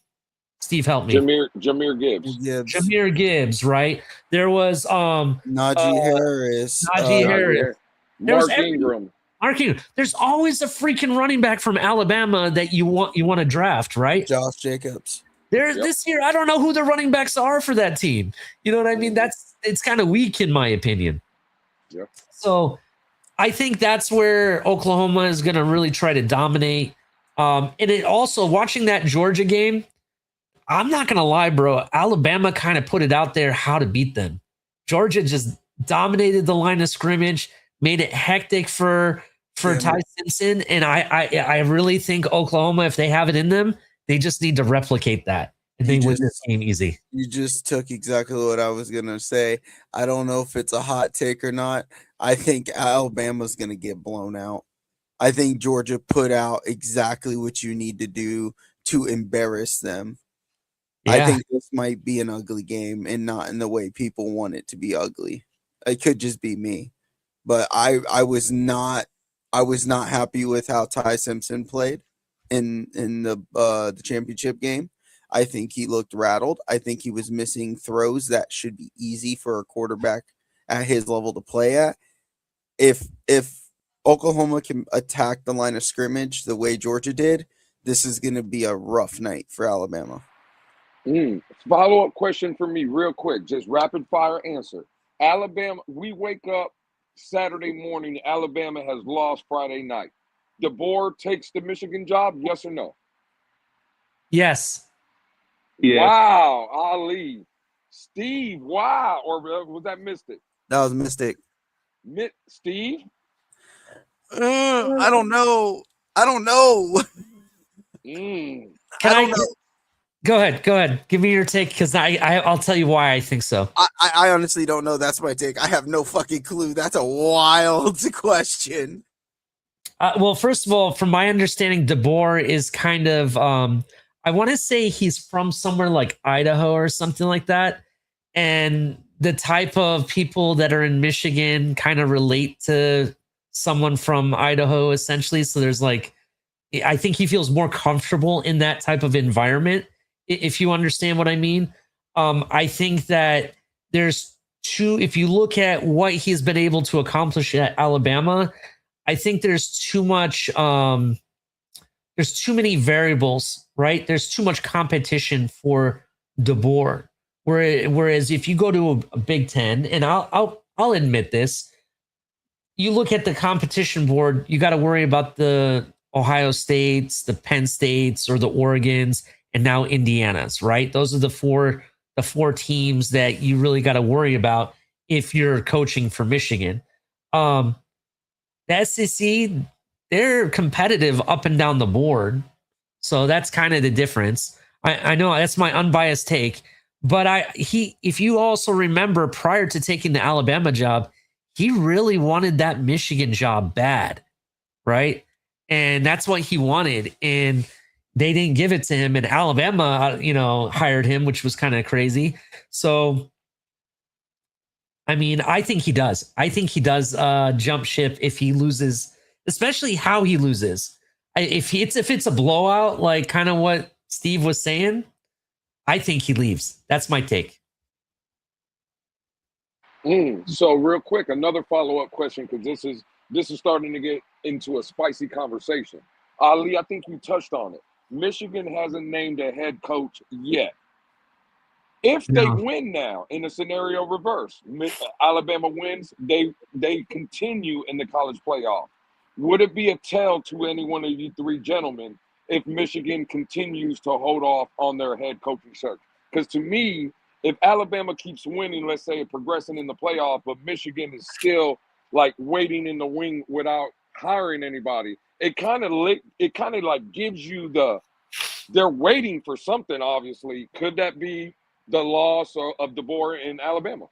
Steve, help me. Jameer Gibbs. Jameer Gibbs, right? There was Najee Harris. Harris. Mark Ingram. There's always a freaking running back from Alabama that you want to draft, right? Josh Jacobs. This year, I don't know who the running backs are for that team. You know what I mean? It's kind of weak in my opinion. Yeah. So I think that's where Oklahoma is going to really try to dominate. And it also, watching that Georgia game, I'm not going to lie, bro. Alabama kind of put it out there how to beat them. Georgia just dominated the line of scrimmage, made it hectic for for Damn Ty it. Simpson, and I really think Oklahoma, if they have it in them, they just need to replicate that, and You they win this just game easy. you just took exactly what I was gonna say. I don't know if it's a hot take or not. I think Alabama's gonna get blown out. I think Georgia put out exactly what you need to do to embarrass them. I Yeah, think this might be an ugly game and not in the way people want it to be ugly. It could just be me. But I was not happy with how Ty Simpson played in the championship game. I think he looked rattled. I think he was missing throws that should be easy for a quarterback at his level to play at. If Oklahoma can attack the line of scrimmage the way Georgia did, this is going to be a rough night for Alabama. Follow-up question for me, real quick, just rapid fire answer. Alabama, we wake up Saturday morning, Alabama has lost Friday night. DeBoer takes the Michigan job, yes or no? yes. Yes. Wow, Ali. Steve, wow. Or was that Mystic? That was a mistake. Steve? I don't know. I don't know. Mm. Can I don't know. Go ahead. Give me your take, because I'll tell you why I think so. I honestly don't know. That's my take. I have no fucking clue. That's a wild question. Well, first of all, from my understanding, DeBoer is kind of I want to say he's from somewhere like Idaho or something like that, and the type of people that are in Michigan kind of relate to someone from Idaho, essentially. So there's like, I think he feels more comfortable in that type of environment, if you understand what I mean. I think that there's if you look at what he's been able to accomplish at Alabama, I think there's too much, there's too many variables, right? There's too much competition for DeBoer. Whereas if you go to a Big Ten, and I'll admit this, you look at the competition board, you got to worry about the Ohio States, the Penn States, or the Oregons, and now Indiana's, right? Those are the four teams that you really got to worry about if you're coaching for Michigan. The SEC, they're competitive up and down the board. So that's kind of the difference. I know that's my unbiased take, but if you also remember, prior to taking the Alabama job, he really wanted that Michigan job bad, right? And that's what he wanted. And they didn't give it to him. And Alabama, hired him, which was kind of crazy. So, I mean, I think he does. I think he does jump ship if he loses, especially how he loses. If it's a blowout, like kind of what Steve was saying, I think he leaves. That's my take. So real quick, another follow-up question, because this is starting to get into a spicy conversation. Ali, I think you touched on it. Michigan hasn't named a head coach yet. If they win now in a scenario reverse, Alabama wins, they continue in the college playoff. Would it be a tell to any one of you three gentlemen if Michigan continues to hold off on their head coaching search? Because to me, if Alabama keeps winning, let's say progressing in the playoff, but Michigan is still like waiting in the wing without hiring anybody, it kind of like gives you they're waiting for something. Obviously, could that be the loss of DeBoer in Alabama?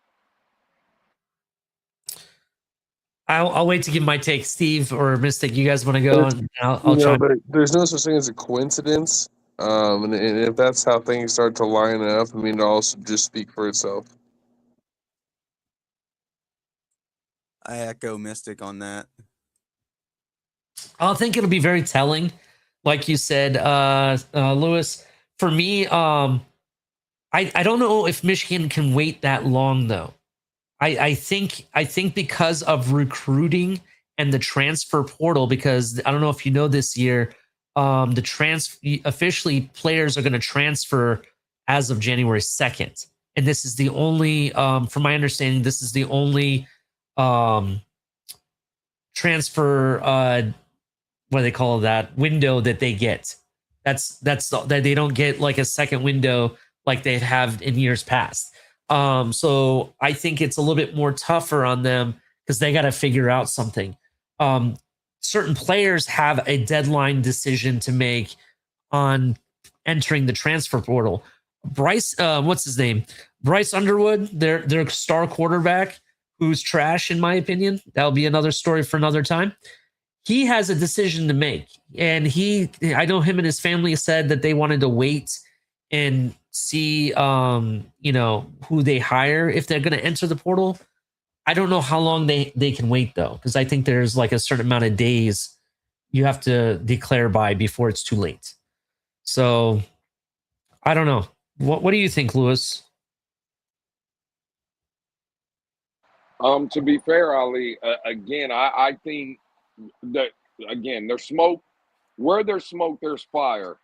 I'll wait to give my take. Steve or Mystic, you guys want to go? And I'll try. There's no such thing as a coincidence. And if that's how things start to line up, I mean, it'll also just speak for itself. I echo Mystic on that. I think it'll be very telling, like you said, Lewis. For me, I don't know if Michigan can wait that long though. I think because of recruiting and the transfer portal, because I don't know if you know this year, officially players are going to transfer as of January 2nd. And this is the only, from my understanding, this is the only transfer, what do they call that, window that they get. That's that they don't get like a second window like they have in years past. So I think it's a little bit more tougher on them because they got to figure out something. certain players have a deadline decision to make on entering the transfer portal. Bryce, what's his name? Bryce Underwood, their star quarterback, who's trash in my opinion. That'll be another story for another time. He has a decision to make, and I know him and his family said that they wanted to wait and see, who they hire if they're going to enter the portal. I don't know how long they can wait though, because I think there's like a certain amount of days you have to declare by before it's too late. So I don't know. What do you think, Lewis? To be fair, Ali, again, I think that again, there's smoke. Where there's smoke, there's fire.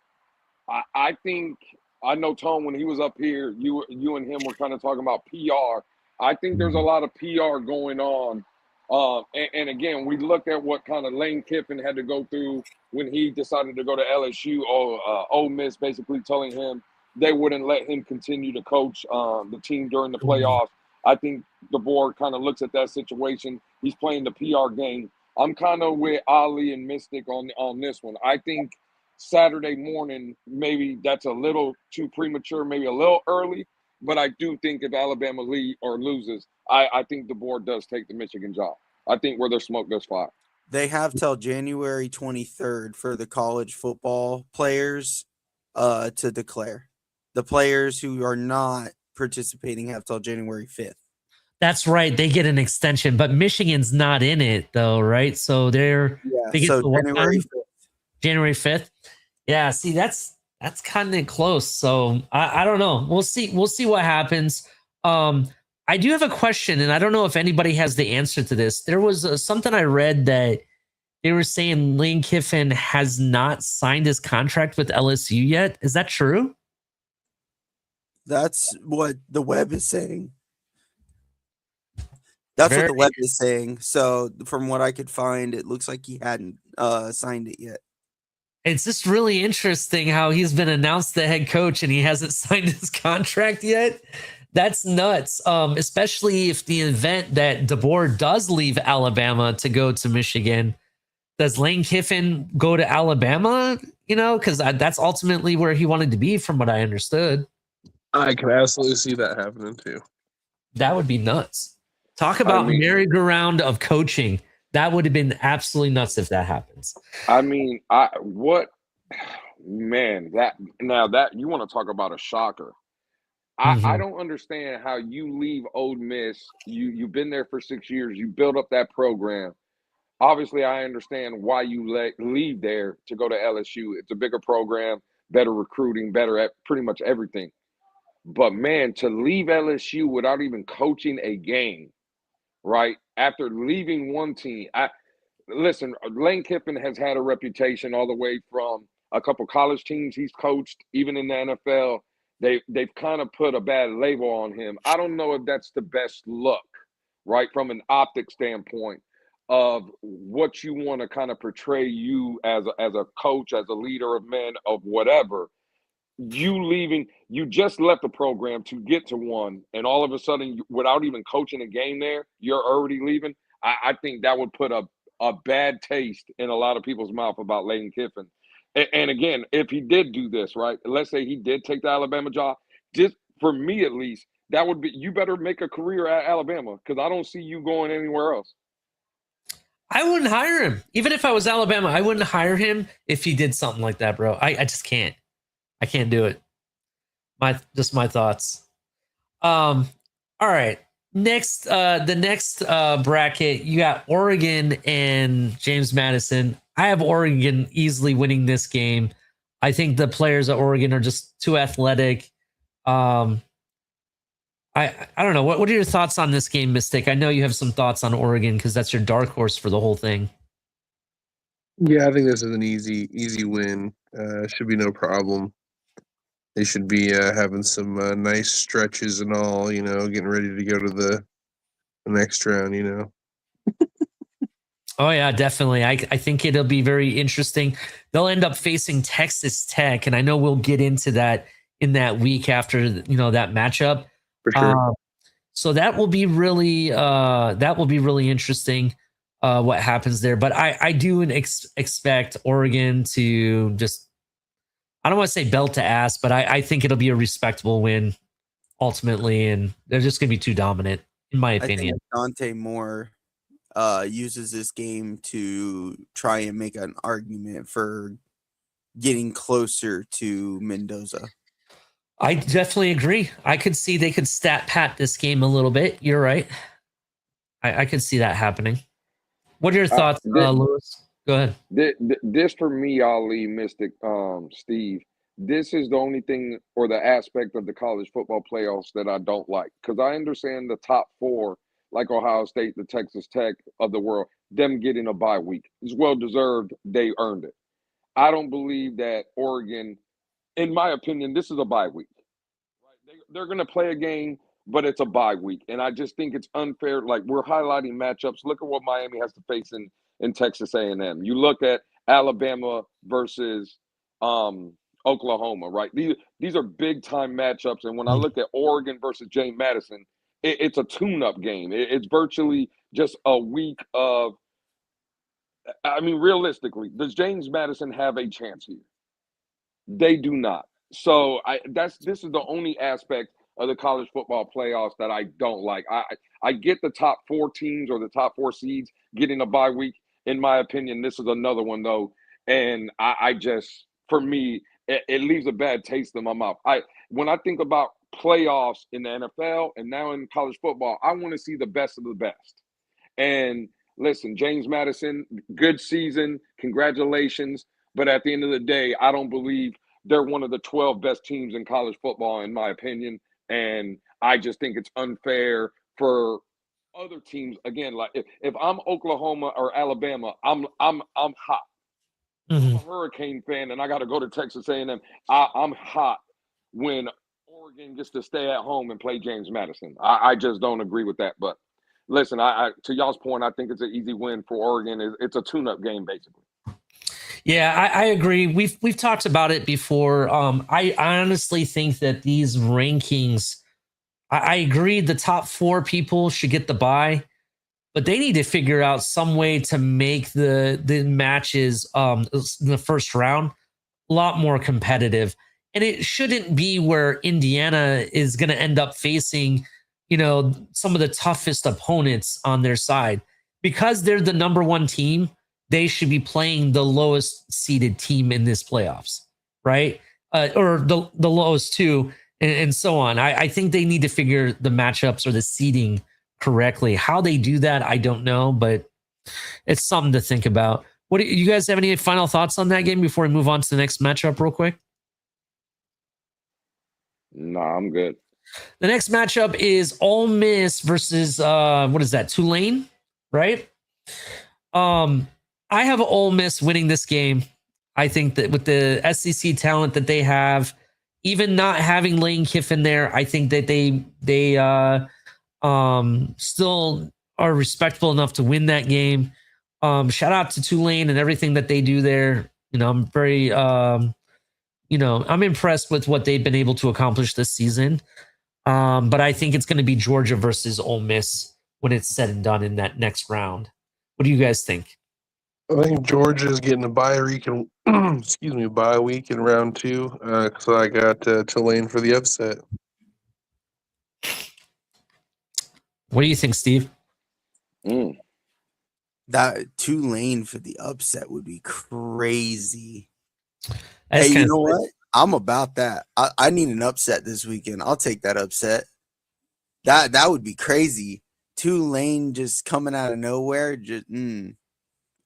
I think I know Tone when he was up here, you and him were kind of talking about PR. I think there's a lot of PR going on. And again, we looked at what kind of Lane Kiffin had to go through when he decided to go to LSU. Ole Miss basically telling him they wouldn't let him continue to coach the team during the playoffs. I think the board kind of looks at that situation. He's playing the PR game. I'm kind of with Ali and Mystic on this one. I think Saturday morning, maybe that's a little too premature, maybe a little early. But I do think if Alabama lead or loses, I think the board does take the Michigan job. I think where there's smoke, there's fire. They have till January 23rd for the college football players to declare. The players who are not participating have till January 5th. That's right. They get an extension, but Michigan's not in it though, right? So they get so to January 5th. January 5th. Yeah, see, that's kind of close. So I don't know. We'll see what happens. I do have a question, and I don't know if anybody has the answer to this. There was something I read that they were saying Lane Kiffin has not signed his contract with LSU yet. Is that true? That's what the web is saying. That's what the web is saying. So from what I could find, it looks like he hadn't signed it yet. It's just really interesting how he's been announced the head coach and he hasn't signed his contract yet. That's nuts. Especially if the event that DeBoer does leave Alabama to go to Michigan, does Lane Kiffin go to Alabama? Because that's ultimately where he wanted to be, from what I understood. I can absolutely see that happening too. That would be nuts. Talk about merry-go-round of coaching. That would have been absolutely nuts if that happens. I mean, that you want to talk about a shocker. I don't understand how you leave Ole Miss. You've been there for 6 years. You build up that program. Obviously, I understand why you leave there to go to LSU. It's a bigger program, better recruiting, better at pretty much everything. But man, to leave LSU without even coaching a game, right? After leaving one team, listen, Lane Kiffin has had a reputation all the way from a couple college teams he's coached, even in the NFL. They've kind of put a bad label on him. I don't know if that's the best look, right? From an optic standpoint of what you want to kind of portray you as a coach, as a leader of men, of whatever. You just left the program to get to one, and all of a sudden, without even coaching a game there, you're already leaving. I think that would put a bad taste in a lot of people's mouth about Lane Kiffin. And again, if he did do this, right, let's say he did take the Alabama job, just for me at least, that would be, you better make a career at Alabama, because I don't see you going anywhere else. I wouldn't hire him. Even if I was Alabama, I wouldn't hire him if he did something like that, bro. I just can't. I can't do it. My thoughts. All right. Next, the next bracket, you got Oregon and James Madison. I have Oregon easily winning this game. I think the players at Oregon are just too athletic. I don't know. What are your thoughts on this game, Mystic? I know you have some thoughts on Oregon because that's your dark horse for the whole thing. Yeah, I think this is an easy win. Should be no problem. They should be having some nice stretches and all, getting ready to go to the next round, Oh, yeah, definitely. I think it'll be very interesting. They'll end up facing Texas Tech, and I know we'll get into that in that week after, that matchup. For sure. So that will be really interesting. what happens there. But I do expect Oregon to just, I don't want to say belt to ass, but I think it'll be a respectable win ultimately, and they're just going to be too dominant, in my I opinion. think Dante Moore uses this game to try and make an argument for getting closer to Mendoza. I definitely agree. I could see they could stat pat this game a little bit. You're right. I could see that happening. What are your thoughts, Lewis? Go ahead. This for me, Ali, Mystic, Steve. This is the only thing or the aspect of the college football playoffs that I don't like, because I understand the top four, like Ohio State, the Texas Tech of the world, them getting a bye week. It's well deserved. They earned it. I don't believe that Oregon, in my opinion, this is a bye week. Right? They're going to play a game, but it's a bye week. And I just think it's unfair. Like, we're highlighting matchups. Look at what Miami has to face in Texas A&M. You look at Alabama versus Oklahoma, right? These are big-time matchups. And when I look at Oregon versus James Madison, it's a tune-up game. It's virtually just a week of – I mean, realistically, does James Madison have a chance here? They do not. So this is the only aspect of the college football playoffs that I don't like. I get the top four teams or the top four seeds getting a bye week. In my opinion, this is another one though, and I just, for me, it leaves a bad taste in my mouth. When I think about playoffs in the NFL and now in college football, I want to see the best of the best. And listen, James Madison, good season, congratulations. But at the end of the day, I don't believe they're one of the 12 best teams in college football, in my opinion. And I just think it's unfair for other teams. Again, like if I'm Oklahoma or Alabama, I'm hot. I'm a Hurricane fan, and I got to go to Texas A&M. I'm hot when Oregon gets to stay at home and play James Madison. I just don't agree with that. But listen, to y'all's point, I think it's an easy win for Oregon. It's a tune-up game, basically. Yeah, I agree. We've talked about it before. I honestly think that these rankings, I agree the top four people should get the bye, but they need to figure out some way to make the matches in the first round a lot more competitive. And it shouldn't be where Indiana is going to end up facing, some of the toughest opponents on their side. Because they're the number one team, they should be playing the lowest seeded team in this playoffs, right? Or the lowest two, and so on. I think they need to figure the matchups or the seeding correctly. How they do that, I don't know, but it's something to think about. What do you guys have any final thoughts on that game before we move on to the next matchup real quick? No, I'm good. The next matchup is Ole Miss versus what is that? Tulane, right? I have Ole Miss winning this game. I think that with the SEC talent that they have, even not having Lane Kiffin there, I think that they still are respectable enough to win that game. Shout out to Tulane and everything that they do there. I'm very I'm impressed with what they've been able to accomplish this season. But I think it's going to be Georgia versus Ole Miss when it's said and done in that next round. What do you guys think? I think Georgia's getting a bye week in bye week in round 2. So I got Tulane for the upset. What do you think, Steve? That Tulane for the upset would be crazy. That's hey, you know what? I'm about that. I need an upset this weekend. I'll take that upset. That would be crazy. Tulane just coming out of nowhere.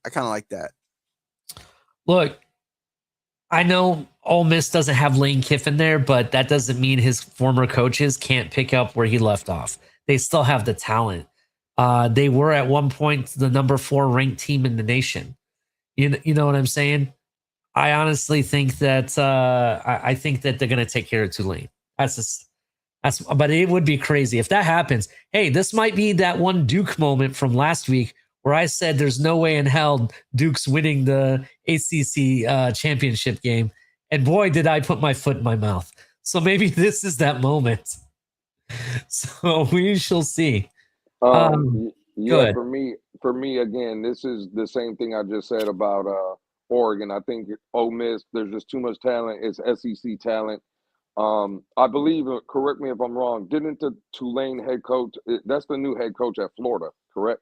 I kind of like that. Look, I know Ole Miss doesn't have Lane Kiffin there, but that doesn't mean his former coaches can't pick up where he left off. They still have the talent. They were at one point the number 4 ranked team in the nation. You know what I'm saying? I honestly think that I think that they're going to take care of Tulane. But it would be crazy if that happens. Hey, this might be that one Duke moment from last week where I said there's no way in hell Duke's winning the ACC championship game. And boy, did I put my foot in my mouth. So maybe this is that moment. So we shall see. Yeah, good. for for me, again, this is the same thing I just said about Oregon. I think Ole Miss, there's just too much talent. It's SEC talent. I believe, correct me if I'm wrong, didn't the Tulane head coach, that's the new head coach at Florida, correct?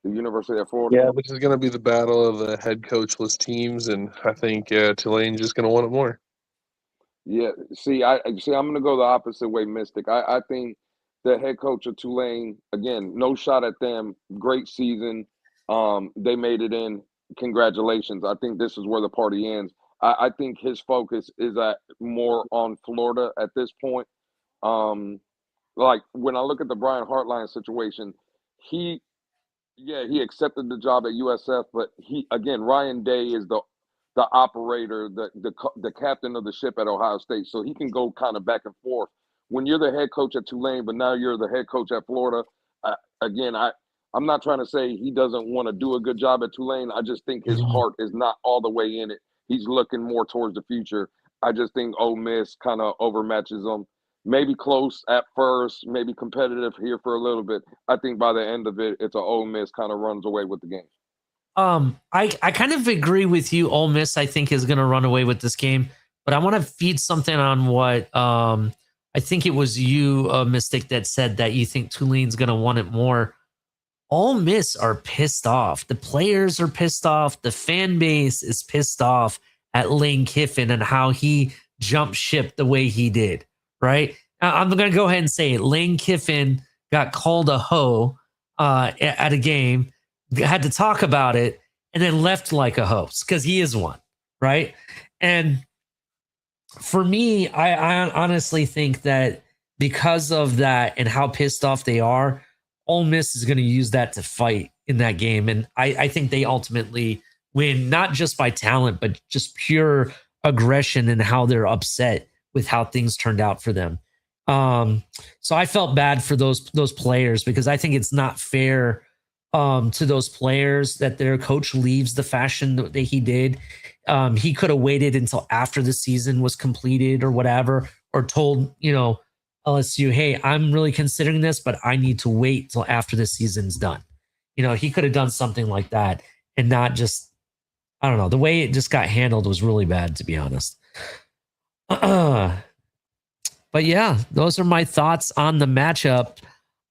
The University of Florida? Yeah, this is going to be the battle of the head coachless teams, and I think Tulane's just going to want it more. Yeah, see, I'm going to go the opposite way, Mystic. I think the head coach of Tulane, again, no shot at them. Great season. They made it in. Congratulations. I think this is where the party ends. I think his focus is more on Florida at this point. Like when I look at the Brian Hartline situation, he accepted the job at USF, but Ryan Day is the operator, the captain of the ship at Ohio State, so he can go kind of back and forth. When you're the head coach at Tulane, but now you're the head coach at Florida, I'm not trying to say he doesn't want to do a good job at Tulane. I just think his heart is not all the way in it. He's looking more towards the future. I just think Ole Miss kind of overmatches them. Maybe close at first, maybe competitive here for a little bit. I think by the end of it, it's an Ole Miss kind of runs away with the game. I kind of agree with you. Ole Miss, I think, is going to run away with this game, but I want to feed something on what I think it was you, Mystic, that said that you think Tulane's going to want it more. Ole Miss are pissed off. The players are pissed off. The fan base is pissed off at Lane Kiffin and how he jumped ship the way he did. Right? I'm going to go ahead and say it. Lane Kiffin got called a hoe at a game, had to talk about it, and then left like a host because he is one. Right? And for me, I honestly think that because of that and how pissed off they are, Ole Miss is going to use that to fight in that game. And I think they ultimately win, not just by talent, but just pure aggression and how they're upset with how things turned out for them. So I felt bad for those players because I think it's not fair to those players that their coach leaves the fashion that he did. He could have waited until after the season was completed or whatever, or told, LSU, hey, I'm really considering this, but I need to wait till after the season's done. He could have done something like that and not just, I don't know. The way it just got handled was really bad, to be honest. But yeah, those are my thoughts on the matchup.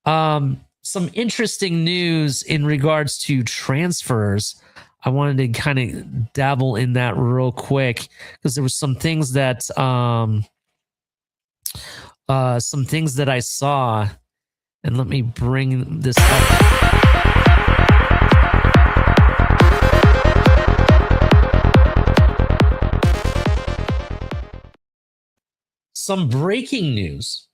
Some interesting news in regards to transfers. I wanted to kind of dabble in that real quick because there was some things that I saw, and let me bring this up. Some breaking news.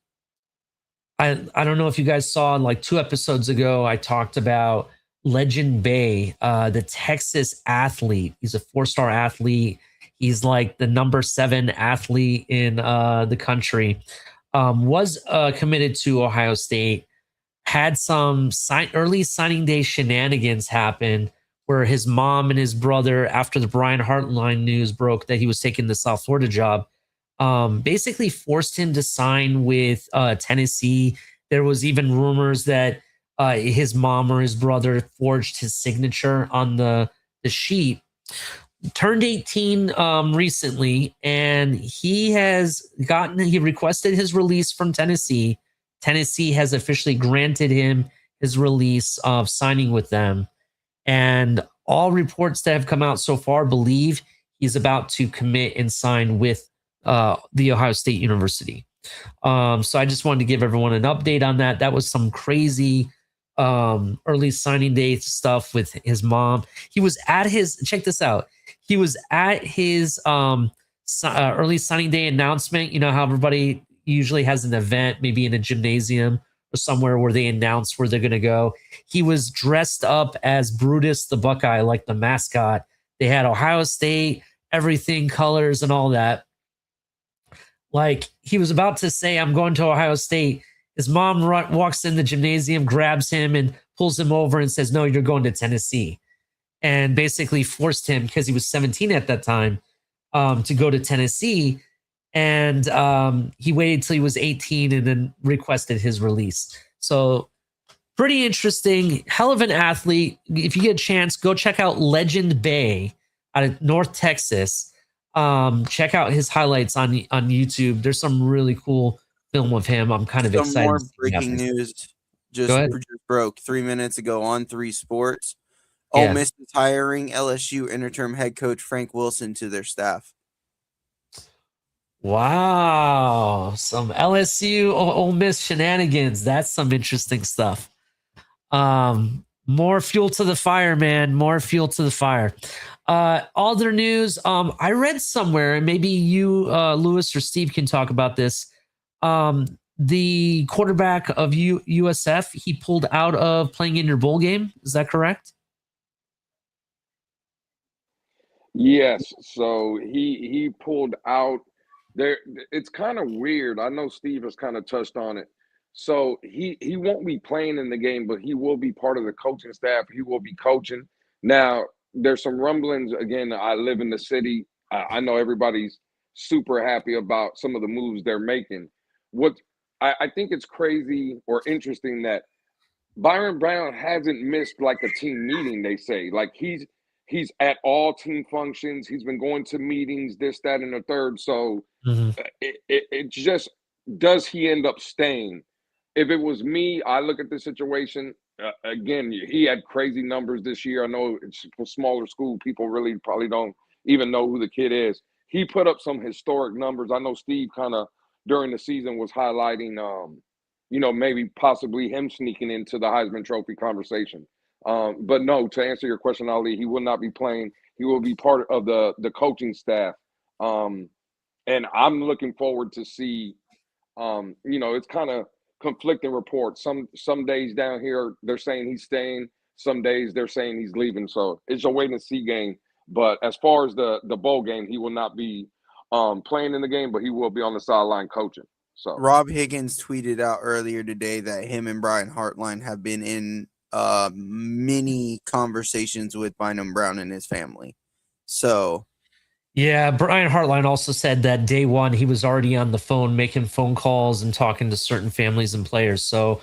I don't know if you guys saw, like 2 episodes ago, I talked about Legend Bay, the Texas athlete. He's a 4-star athlete. He's like the number 7 athlete in the country. Was committed to Ohio State. Had some early signing day shenanigans happen where his mom and his brother, after the Brian Hartline news broke that he was taking the South Florida job, basically forced him to sign with Tennessee. There was even rumors that his mom or his brother forged his signature on the sheet. Turned 18 recently, and he requested his release from Tennessee. Tennessee has officially granted him his release of signing with them. And all reports that have come out so far believe he's about to commit and sign with the Ohio State University. So I just wanted to give everyone an update on that. That was some crazy early signing day stuff with his mom. He was at his, check this out. He was at his early signing day announcement. You know how everybody usually has an event, maybe in a gymnasium or somewhere where they announce where they're going to go. He was dressed up as Brutus the Buckeye, like the mascot. They had Ohio State, everything, colors and all that. Like he was about to say, I'm going to Ohio State. His mom walks in the gymnasium, grabs him and pulls him over and says, no, you're going to Tennessee. And basically forced him, because he was 17 at that time, to go to Tennessee. And he waited till he was 18 and then requested his release. So pretty interesting. Hell of an athlete. If you get a chance, go check out Legend Bay out of North Texas. Check out his highlights on YouTube. There's some really cool film of him. I'm kind of Some excited. more to see what breaking happens. news Go just ahead. broke 3 minutes ago on 3 Sports. Yeah. Ole Miss is hiring LSU interim head coach Frank Wilson to their staff. Wow, some LSU Ole Miss shenanigans. That's some interesting stuff. More fuel to the fire, man. More fuel to the fire. Other news. I read somewhere, and maybe you, Lewis or Steve, can talk about this. The quarterback of USF, he pulled out of playing in your bowl game. Is that correct? Yes. So he pulled out there. It's kind of weird. I know Steve has kind of touched on it. So he won't be playing in the game, but he will be part of the coaching staff. He will be coaching. Now, there's some rumblings. Again, I live in the city. I know everybody's super happy about some of the moves they're making. What I think it's crazy or interesting that Byron Brown hasn't missed like a team meeting, they say. Like he's at all team functions. He's been going to meetings, this, that, and the third. So it just, does he end up staying? If it was me, I look at the situation. Again, he had crazy numbers this year. I know it's a smaller school. People really probably don't even know who the kid is. He put up some historic numbers. I know Steve kind of during the season was highlighting maybe possibly him sneaking into the Heisman Trophy conversation. But no, to answer your question, Ali, he will not be playing. He will be part of the coaching staff. And I'm looking forward to see, it's kind of conflicting reports. Some days down here, they're saying he's staying. Some days they're saying he's leaving. So it's a wait and see game. But as far as the bowl game, he will not be playing in the game, but he will be on the sideline coaching. So Rob Higgins tweeted out earlier today that him and Brian Hartline have been in many conversations with Bynum Brown and his family. So yeah, Brian Hartline also said that day one he was already on the phone making phone calls and talking to certain families and players. So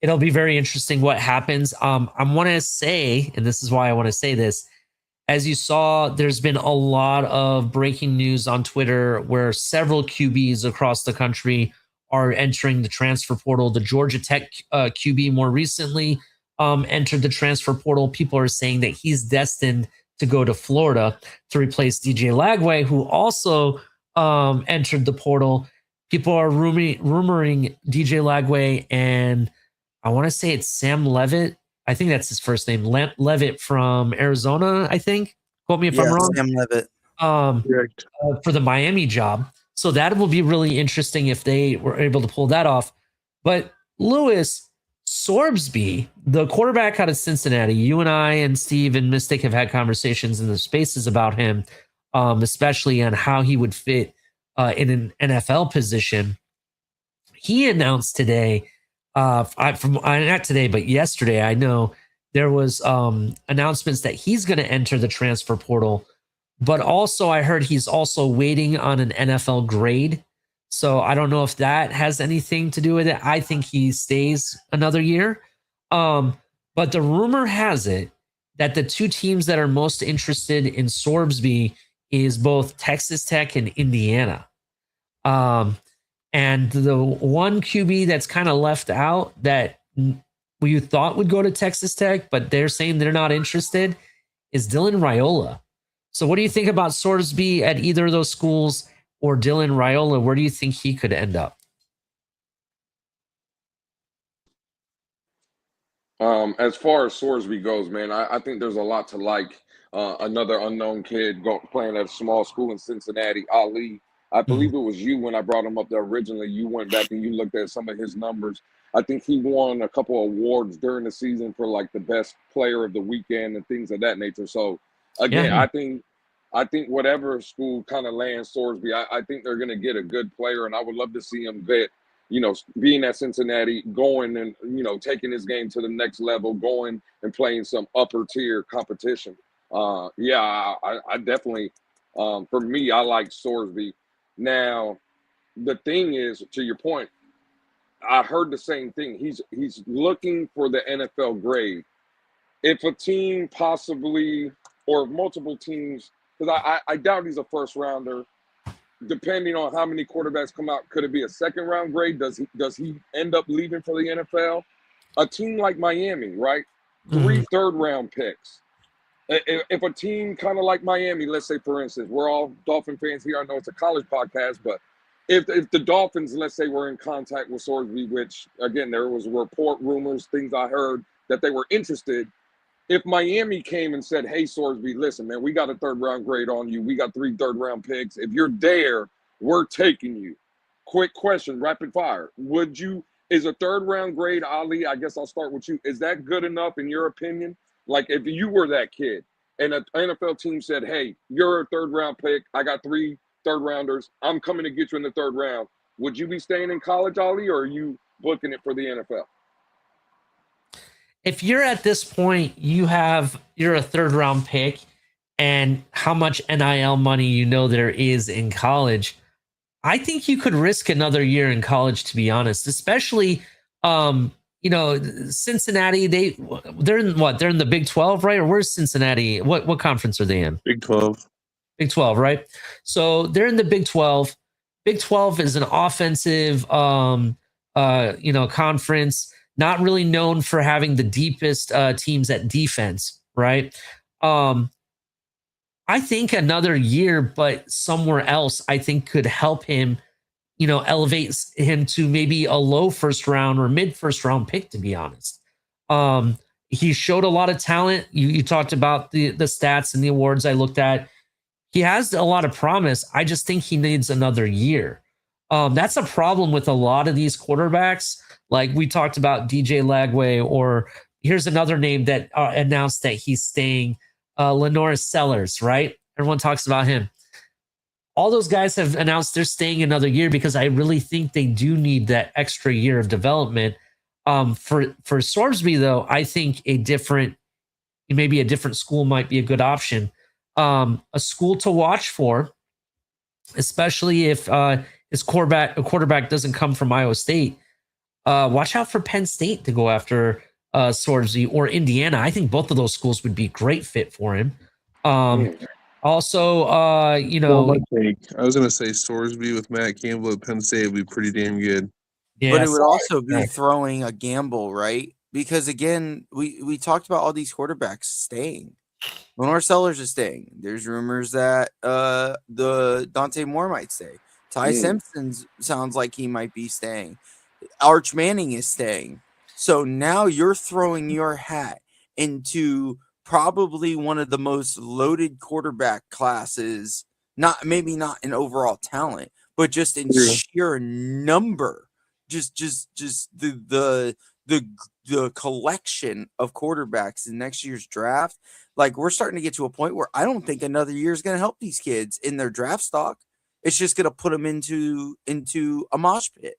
it'll be very interesting what happens. I want to say, and this is why I want to say this, as you saw, there's been a lot of breaking news on Twitter where several QBs across the country are entering the transfer portal. The Georgia Tech QB more recently entered the transfer portal. People are saying that he's destined to go to Florida to replace DJ Lagway, who also entered the portal. People are rumoring DJ Lagway, and I want to say it's Sam Levitt. I think that's his first name, Levitt from Arizona, I think. Quote me if I'm wrong. Sam Levitt. For the Miami job. So that will be really interesting if they were able to pull that off. But Lewis Sorbsby, the quarterback out of Cincinnati, you and I and Steve and Mystic have had conversations in the spaces about him, especially on how he would fit in an NFL position. He announced today, not today, but yesterday, I know there was announcements that he's going to enter the transfer portal. But also, I heard he's also waiting on an NFL grade. So I don't know if that has anything to do with it. I think he stays another year. But the rumor has it that the two teams that are most interested in Sorbsby is both Texas Tech and Indiana. And the one QB that's kind of left out that you thought would go to Texas Tech, but they're saying they're not interested, is Dylan Raiola. So what do you think about Sorsby at either of those schools, or Dylan Raiola? Where do you think he could end up? As far as Sorsby goes, man, I think there's a lot to like. Another unknown kid playing at a small school in Cincinnati, Ali. I believe it was you when I brought him up there originally. You went back and you looked at some of his numbers. I think he won a couple of awards during the season for like the best player of the weekend and things of that nature. So again, Yeah. I think whatever school kind of lands Sorsby, I think they're going to get a good player, and I would love to see him get, being at Cincinnati, going and, taking his game to the next level, going and playing some upper tier competition. I definitely, for me, I like Sorsby. Now, the thing is, to your point, I heard the same thing. He's looking for the NFL grade. If a team possibly, or multiple teams, because I doubt he's a first rounder. Depending on how many quarterbacks come out, could it be a second round grade? Does he end up leaving for the NFL? A team like Miami, right? Three Mhm. third round picks. If a team kind of like Miami, let's say for instance, we're all Dolphin fans here. I know it's a college podcast, but if the Dolphins, let's say, were in contact with Sorsby, which again there was report, rumors, things I heard that they were interested. If Miami came and said, "Hey, Sorsby, listen, man, we got a third round grade on you. We got 3 third round picks. If you're there, we're taking you." Quick question, rapid fire. Would you? Is a third round grade, Ali? I guess I'll start with you. Is that good enough in your opinion? Like if you were that kid and an NFL team said, "Hey, you're a third round pick. I got 3 third rounders. I'm coming to get you in the third round." Would you be staying in college, Ali, or are you booking it for the NFL? If you're at this point, you're a third round pick, and how much NIL money you know there is in college, I think you could risk another year in college, to be honest, especially Cincinnati, they're in what? They're in the Big 12, right? Or where's Cincinnati? What conference are they in? Big 12. Big 12, right? So they're in the Big 12. Big 12 is an offensive conference, not really known for having the deepest teams at defense, right? I think another year, but somewhere else, I think could help him, elevates him to maybe a low first round or mid first round pick, to be honest. He showed a lot of talent. You talked about the stats and the awards I looked at. He has a lot of promise. I just think he needs another year. That's a problem with a lot of these quarterbacks. Like we talked about DJ Lagway, or here's another name that announced that he's staying, Lenore Sellers, right? Everyone talks about him. All those guys have announced they're staying another year because I really think they do need that extra year of development. For Sorsby, though, I think maybe a different school might be a good option. A school to watch for, especially if his quarterback doesn't come from Iowa State. Watch out for Penn State to go after Sorsby, or Indiana. I think both of those schools would be a great fit for him. Also, Well, I was going to say Sorsby with Matt Campbell at Penn State would be pretty damn good. yeah, But it would sorry. also be throwing a gamble, right? Because again, we talked about all these quarterbacks staying. Lenore Sellers is staying. There's rumors that the Dante Moore might stay. Ty Simpson sounds like he might be staying. Arch Manning is staying. So now you're throwing your hat into probably one of the most loaded quarterback classes, maybe not in overall talent, but just in sheer number. Just the collection of quarterbacks in next year's draft. Like we're starting to get to a point where I don't think another year is going to help these kids in their draft stock. It's just going to put them into a mosh pit.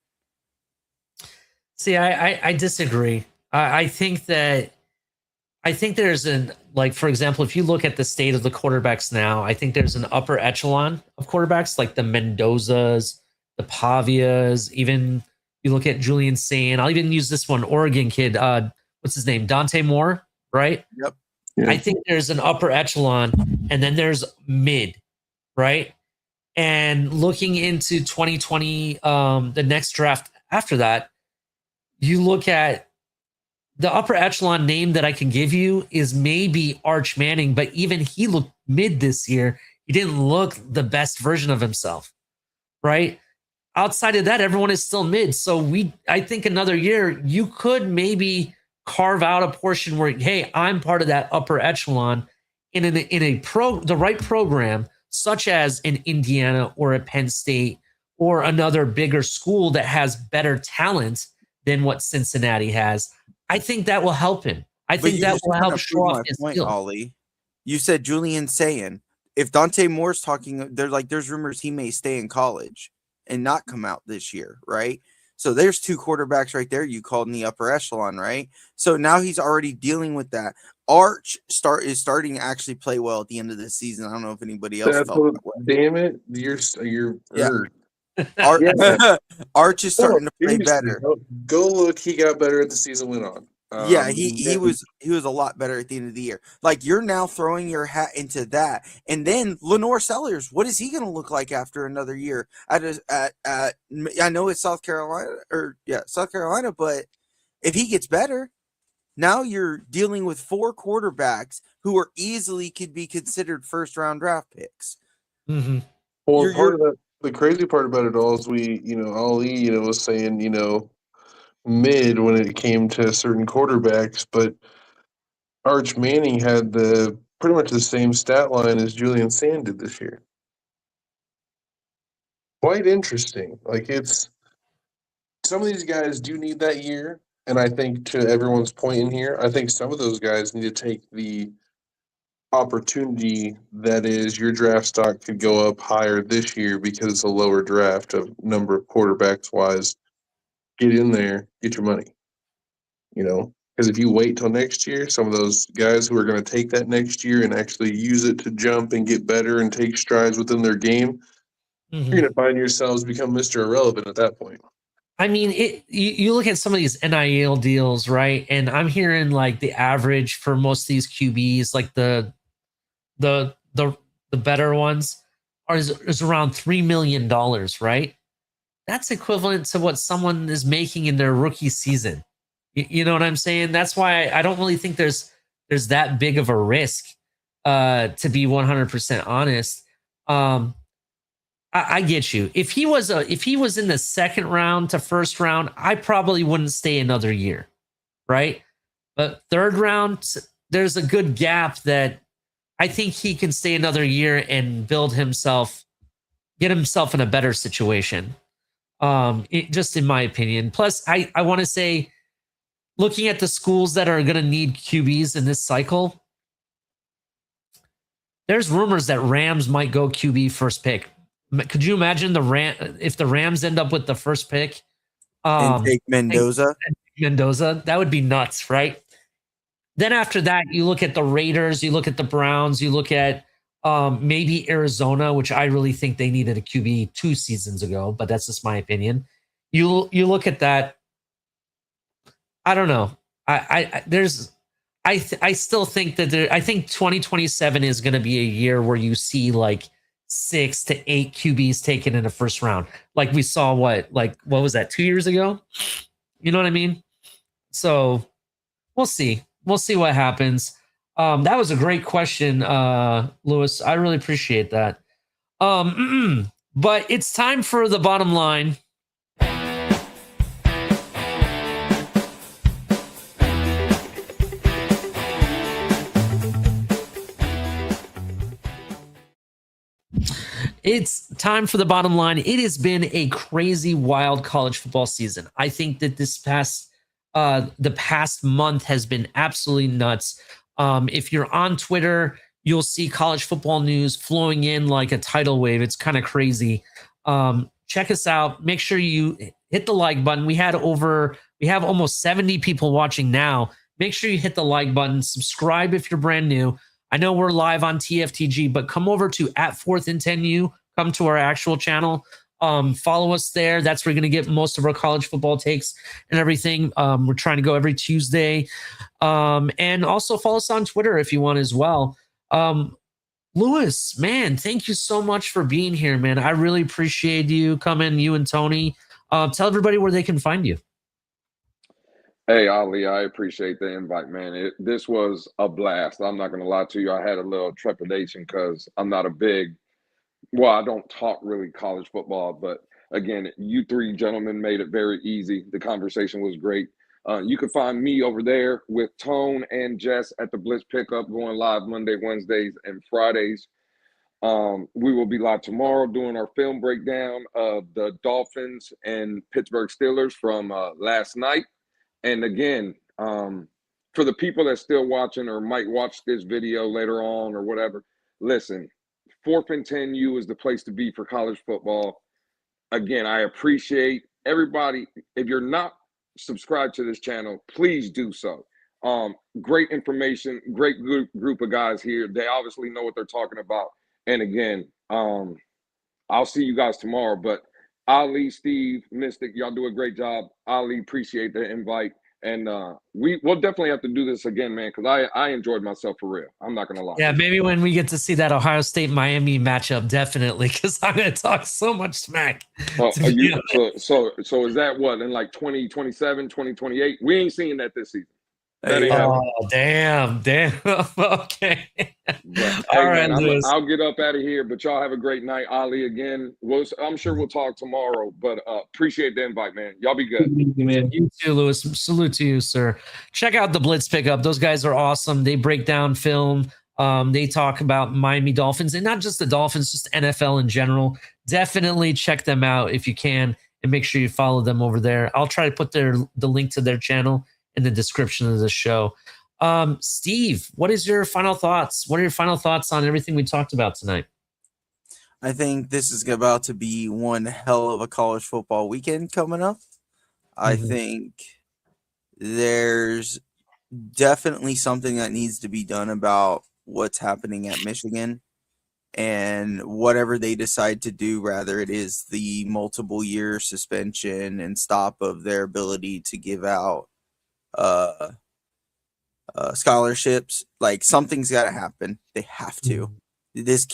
See, I disagree. I think there's for example, if you look at the state of the quarterbacks now, I think there's an upper echelon of quarterbacks like the Mendozas, the Pavias, even you look at Julian Sain. I'll even use this one, Oregon kid. What's his name? Dante Moore, right? Yep. Yeah. I think there's an upper echelon, and then there's mid, right? And looking into 2020, the next draft after that, you look at the upper echelon name that I can give you is maybe Arch Manning, but even he looked mid this year. He didn't look the best version of himself, right? Outside of that, everyone is still mid. So I think another year you could maybe carve out a portion where, hey, I'm part of that upper echelon in the right program, such as in Indiana or at Penn State or another bigger school that has better talent than what Cincinnati has. I think that will help him. I think that will help show off his skill. Ollie, you said Julian Sayin. If Dante Moore's talking, there's rumors he may stay in college and not come out this year, right? So there's 2 quarterbacks right there you called in the upper echelon, right? So now he's already dealing with that. Arch is starting to actually play well at the end of the season. I don't know if anybody else felt that way. Damn it, you're Yeah. Yeah. Arch is No, starting to play seriously, better. go look. He got better as the season went on. Yeah, he was a lot better at the end of the year. Like, you're now throwing your hat into that, and then Lenore Sellers, what is he going to look like after another year at I know it's South Carolina, but if he gets better, now you're dealing with 4 quarterbacks who are easily could be considered first round draft picks. Mm-hmm. Well, You're part of that, the crazy part about it all is Ali, was saying, mid when it came to certain quarterbacks, but Arch Manning had the pretty much the same stat line as Julian Sand did this year. Quite interesting. Like, it's some of these guys do need that year, and I think to everyone's point in here, I think some of those guys need to take the opportunity that is your draft stock could go up higher this year because it's a lower draft of number of quarterbacks wise. Get in there, get your money. Because if you wait till next year, some of those guys who are going to take that next year and actually use it to jump and get better and take strides within their game, Mm-hmm. you're going to find yourselves become Mr. Irrelevant at that point. I mean, you look at some of these NIL deals, right? And I'm hearing like the average for most of these QBs, like the better ones, is around $3 million, right? That's equivalent to what someone is making in their rookie season. You know what I'm saying? That's why I don't really think there's that big of a risk, to be 100% honest. I get you. If he was in the second round to first round, I probably wouldn't stay another year, right? But third round, there's a good gap that I think he can stay another year and get himself in a better situation. Just in my opinion. Plus, I want to say, looking at the schools that are going to need QBs in this cycle, there's rumors that Rams might go QB first pick. Could you imagine if the Rams end up with the first pick? and take Mendoza. That would be nuts, right? Then after that, you look at the Raiders, you look at the Browns, you look at maybe Arizona, which I really think they needed a QB 2 seasons ago, but that's just my opinion. You look at that. I don't know. I still think that I think 2027 is going to be a year where you see like 6 to 8 QBs taken in the first round. Like we saw what was that 2 years ago? You know what I mean? So we'll see. We'll see what happens. That was a great question, Lewis. I really appreciate that. But it's time for the bottom line. It's time for the bottom line. It has been a crazy, wild college football season. I think that the past month has been absolutely nuts. If you're on Twitter, you'll see college football news flowing in like a tidal wave. It's kind of crazy. Check us out. Make sure you hit the like button. We have almost 70 people watching now. Make sure you hit the like button. Subscribe if you're brand new. I know we're live on TFTG, but come over to @4th and 10U. Come to our actual channel. Follow us there. That's where you're going to get most of our college football takes and everything. We're trying to go every Tuesday. And also follow us on Twitter if you want as well. Lewis, man, thank you so much for being here, man. I really appreciate you coming, you and Tony. Tell everybody where they can find you. Hey, Ali, I appreciate the invite, man. This was a blast. I'm not going to lie to you. I had a little trepidation because I'm not I don't talk really college football, but again, you 3 gentlemen made it very easy. The conversation was great. You can find me over there with Tone and Jess at the Blitz Pickup, going live Monday, Wednesdays, and Fridays. We will be live tomorrow doing our film breakdown of the Dolphins and Pittsburgh Steelers from last night. And again, for the people that's still watching or might watch this video later on or whatever, listen, 4th and 10U is the place to be for college football. Again, I appreciate everybody. If you're not subscribed to this channel, please do so. Great information, great group of guys here. They obviously know what they're talking about. And again, I'll see you guys tomorrow. But Ali, Steve, Mystic, y'all do a great job. Ali, appreciate the invite. And we'll definitely have to do this again, man, because I enjoyed myself for real. I'm not gonna lie. Yeah, maybe when we get to see that Ohio State Miami matchup, definitely, because I'm gonna talk so much smack. So is that what in like 2027, 2028? We ain't seeing that this season. That ain't happening. Oh, damn. Okay. But, All hey, right, man, Lewis. I'll get up out of here, but y'all have a great night. Ali, again, I'm sure we'll talk tomorrow, but appreciate the invite, man. Y'all be good. You too, Lewis. Salute to you, sir. Check out the Blitz Pickup. Those guys are awesome. They break down film. They talk about Miami Dolphins, and not just the Dolphins, just NFL in general. Definitely check them out if you can, and make sure you follow them over there. I'll try to put the link to their channel in the description of the show. Steve, what is your final thoughts? What are your final thoughts on everything we talked about tonight? I think this is about to be one hell of a college football weekend coming up. I think there's definitely something that needs to be done about what's happening at Michigan, and whatever they decide to do, rather it is the multiple year suspension and stop of their ability to give out scholarships. Like, something's got to happen. They have to. This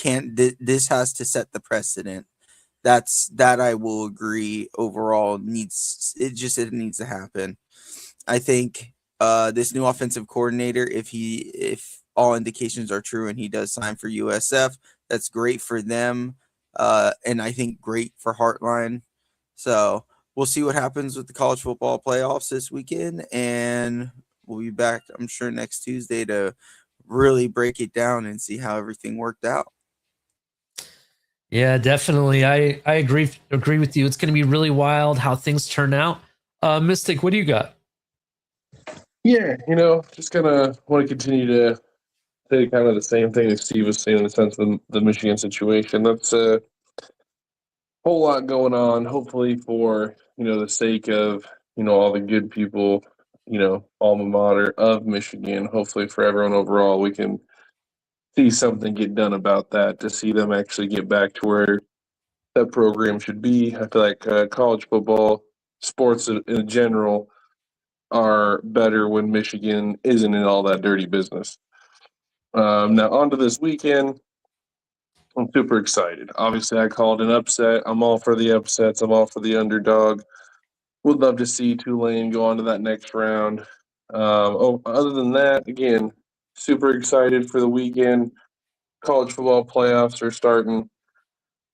has to set the precedent. That I will agree. Overall, it needs to happen. I think this new offensive coordinator, if all indications are true and he does sign for USF, that's great for them, and I think great for Heartline. So we'll see what happens with the college football playoffs this weekend, and we'll be back, I'm sure, next Tuesday to really break it down and see how everything worked out. Yeah, definitely. I agree with you. It's going to be really wild how things turn out. Mystic, what do you got? Yeah, just gonna want to continue to say kind of the same thing that Steve was saying in the sense of the Michigan situation. That's a whole lot going on. Hopefully, for the sake of all the good people, alma mater of Michigan. Hopefully, for everyone overall, we can see something get done about that. To see them actually get back to where that program should be. I feel like college football, sports in general, are better when Michigan isn't in all that dirty business. Now, on to this weekend. I'm super excited. Obviously, I called an upset. I'm all for the upsets. I'm all for the underdog. Would love to see Tulane go on to that next round. Other than that, again, super excited for the weekend. College football playoffs are starting.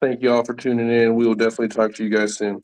Thank you all for tuning in. We will definitely talk to you guys soon.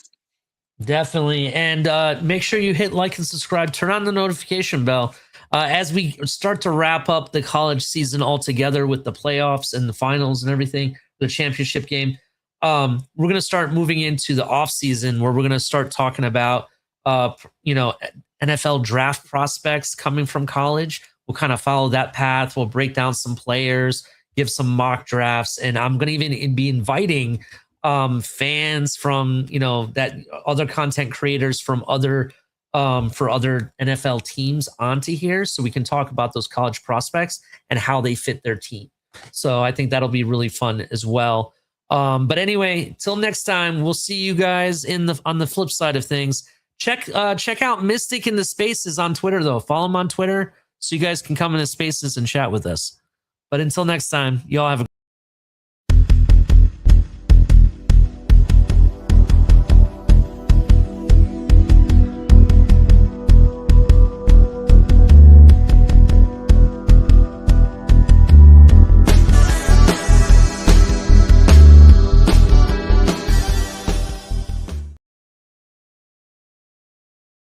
Definitely. And make sure you hit like and subscribe. Turn on the notification bell. As we start to wrap up the college season altogether with the playoffs and the finals and everything, the championship game, we're going to start moving into the off season where we're going to start talking about, NFL draft prospects coming from college. We'll kind of follow that path. We'll break down some players, give some mock drafts, and I'm going to even be inviting fans from that other content creators from other for other NFL teams onto here, so we can talk about those college prospects and how they fit their team. So I think that'll be really fun as well. But anyway, till next time, we'll see you guys on the flip side of things. Check out Mystic in the Spaces on Twitter, though. Follow him on Twitter so you guys can come in the Spaces and chat with us. But until next time, y'all have a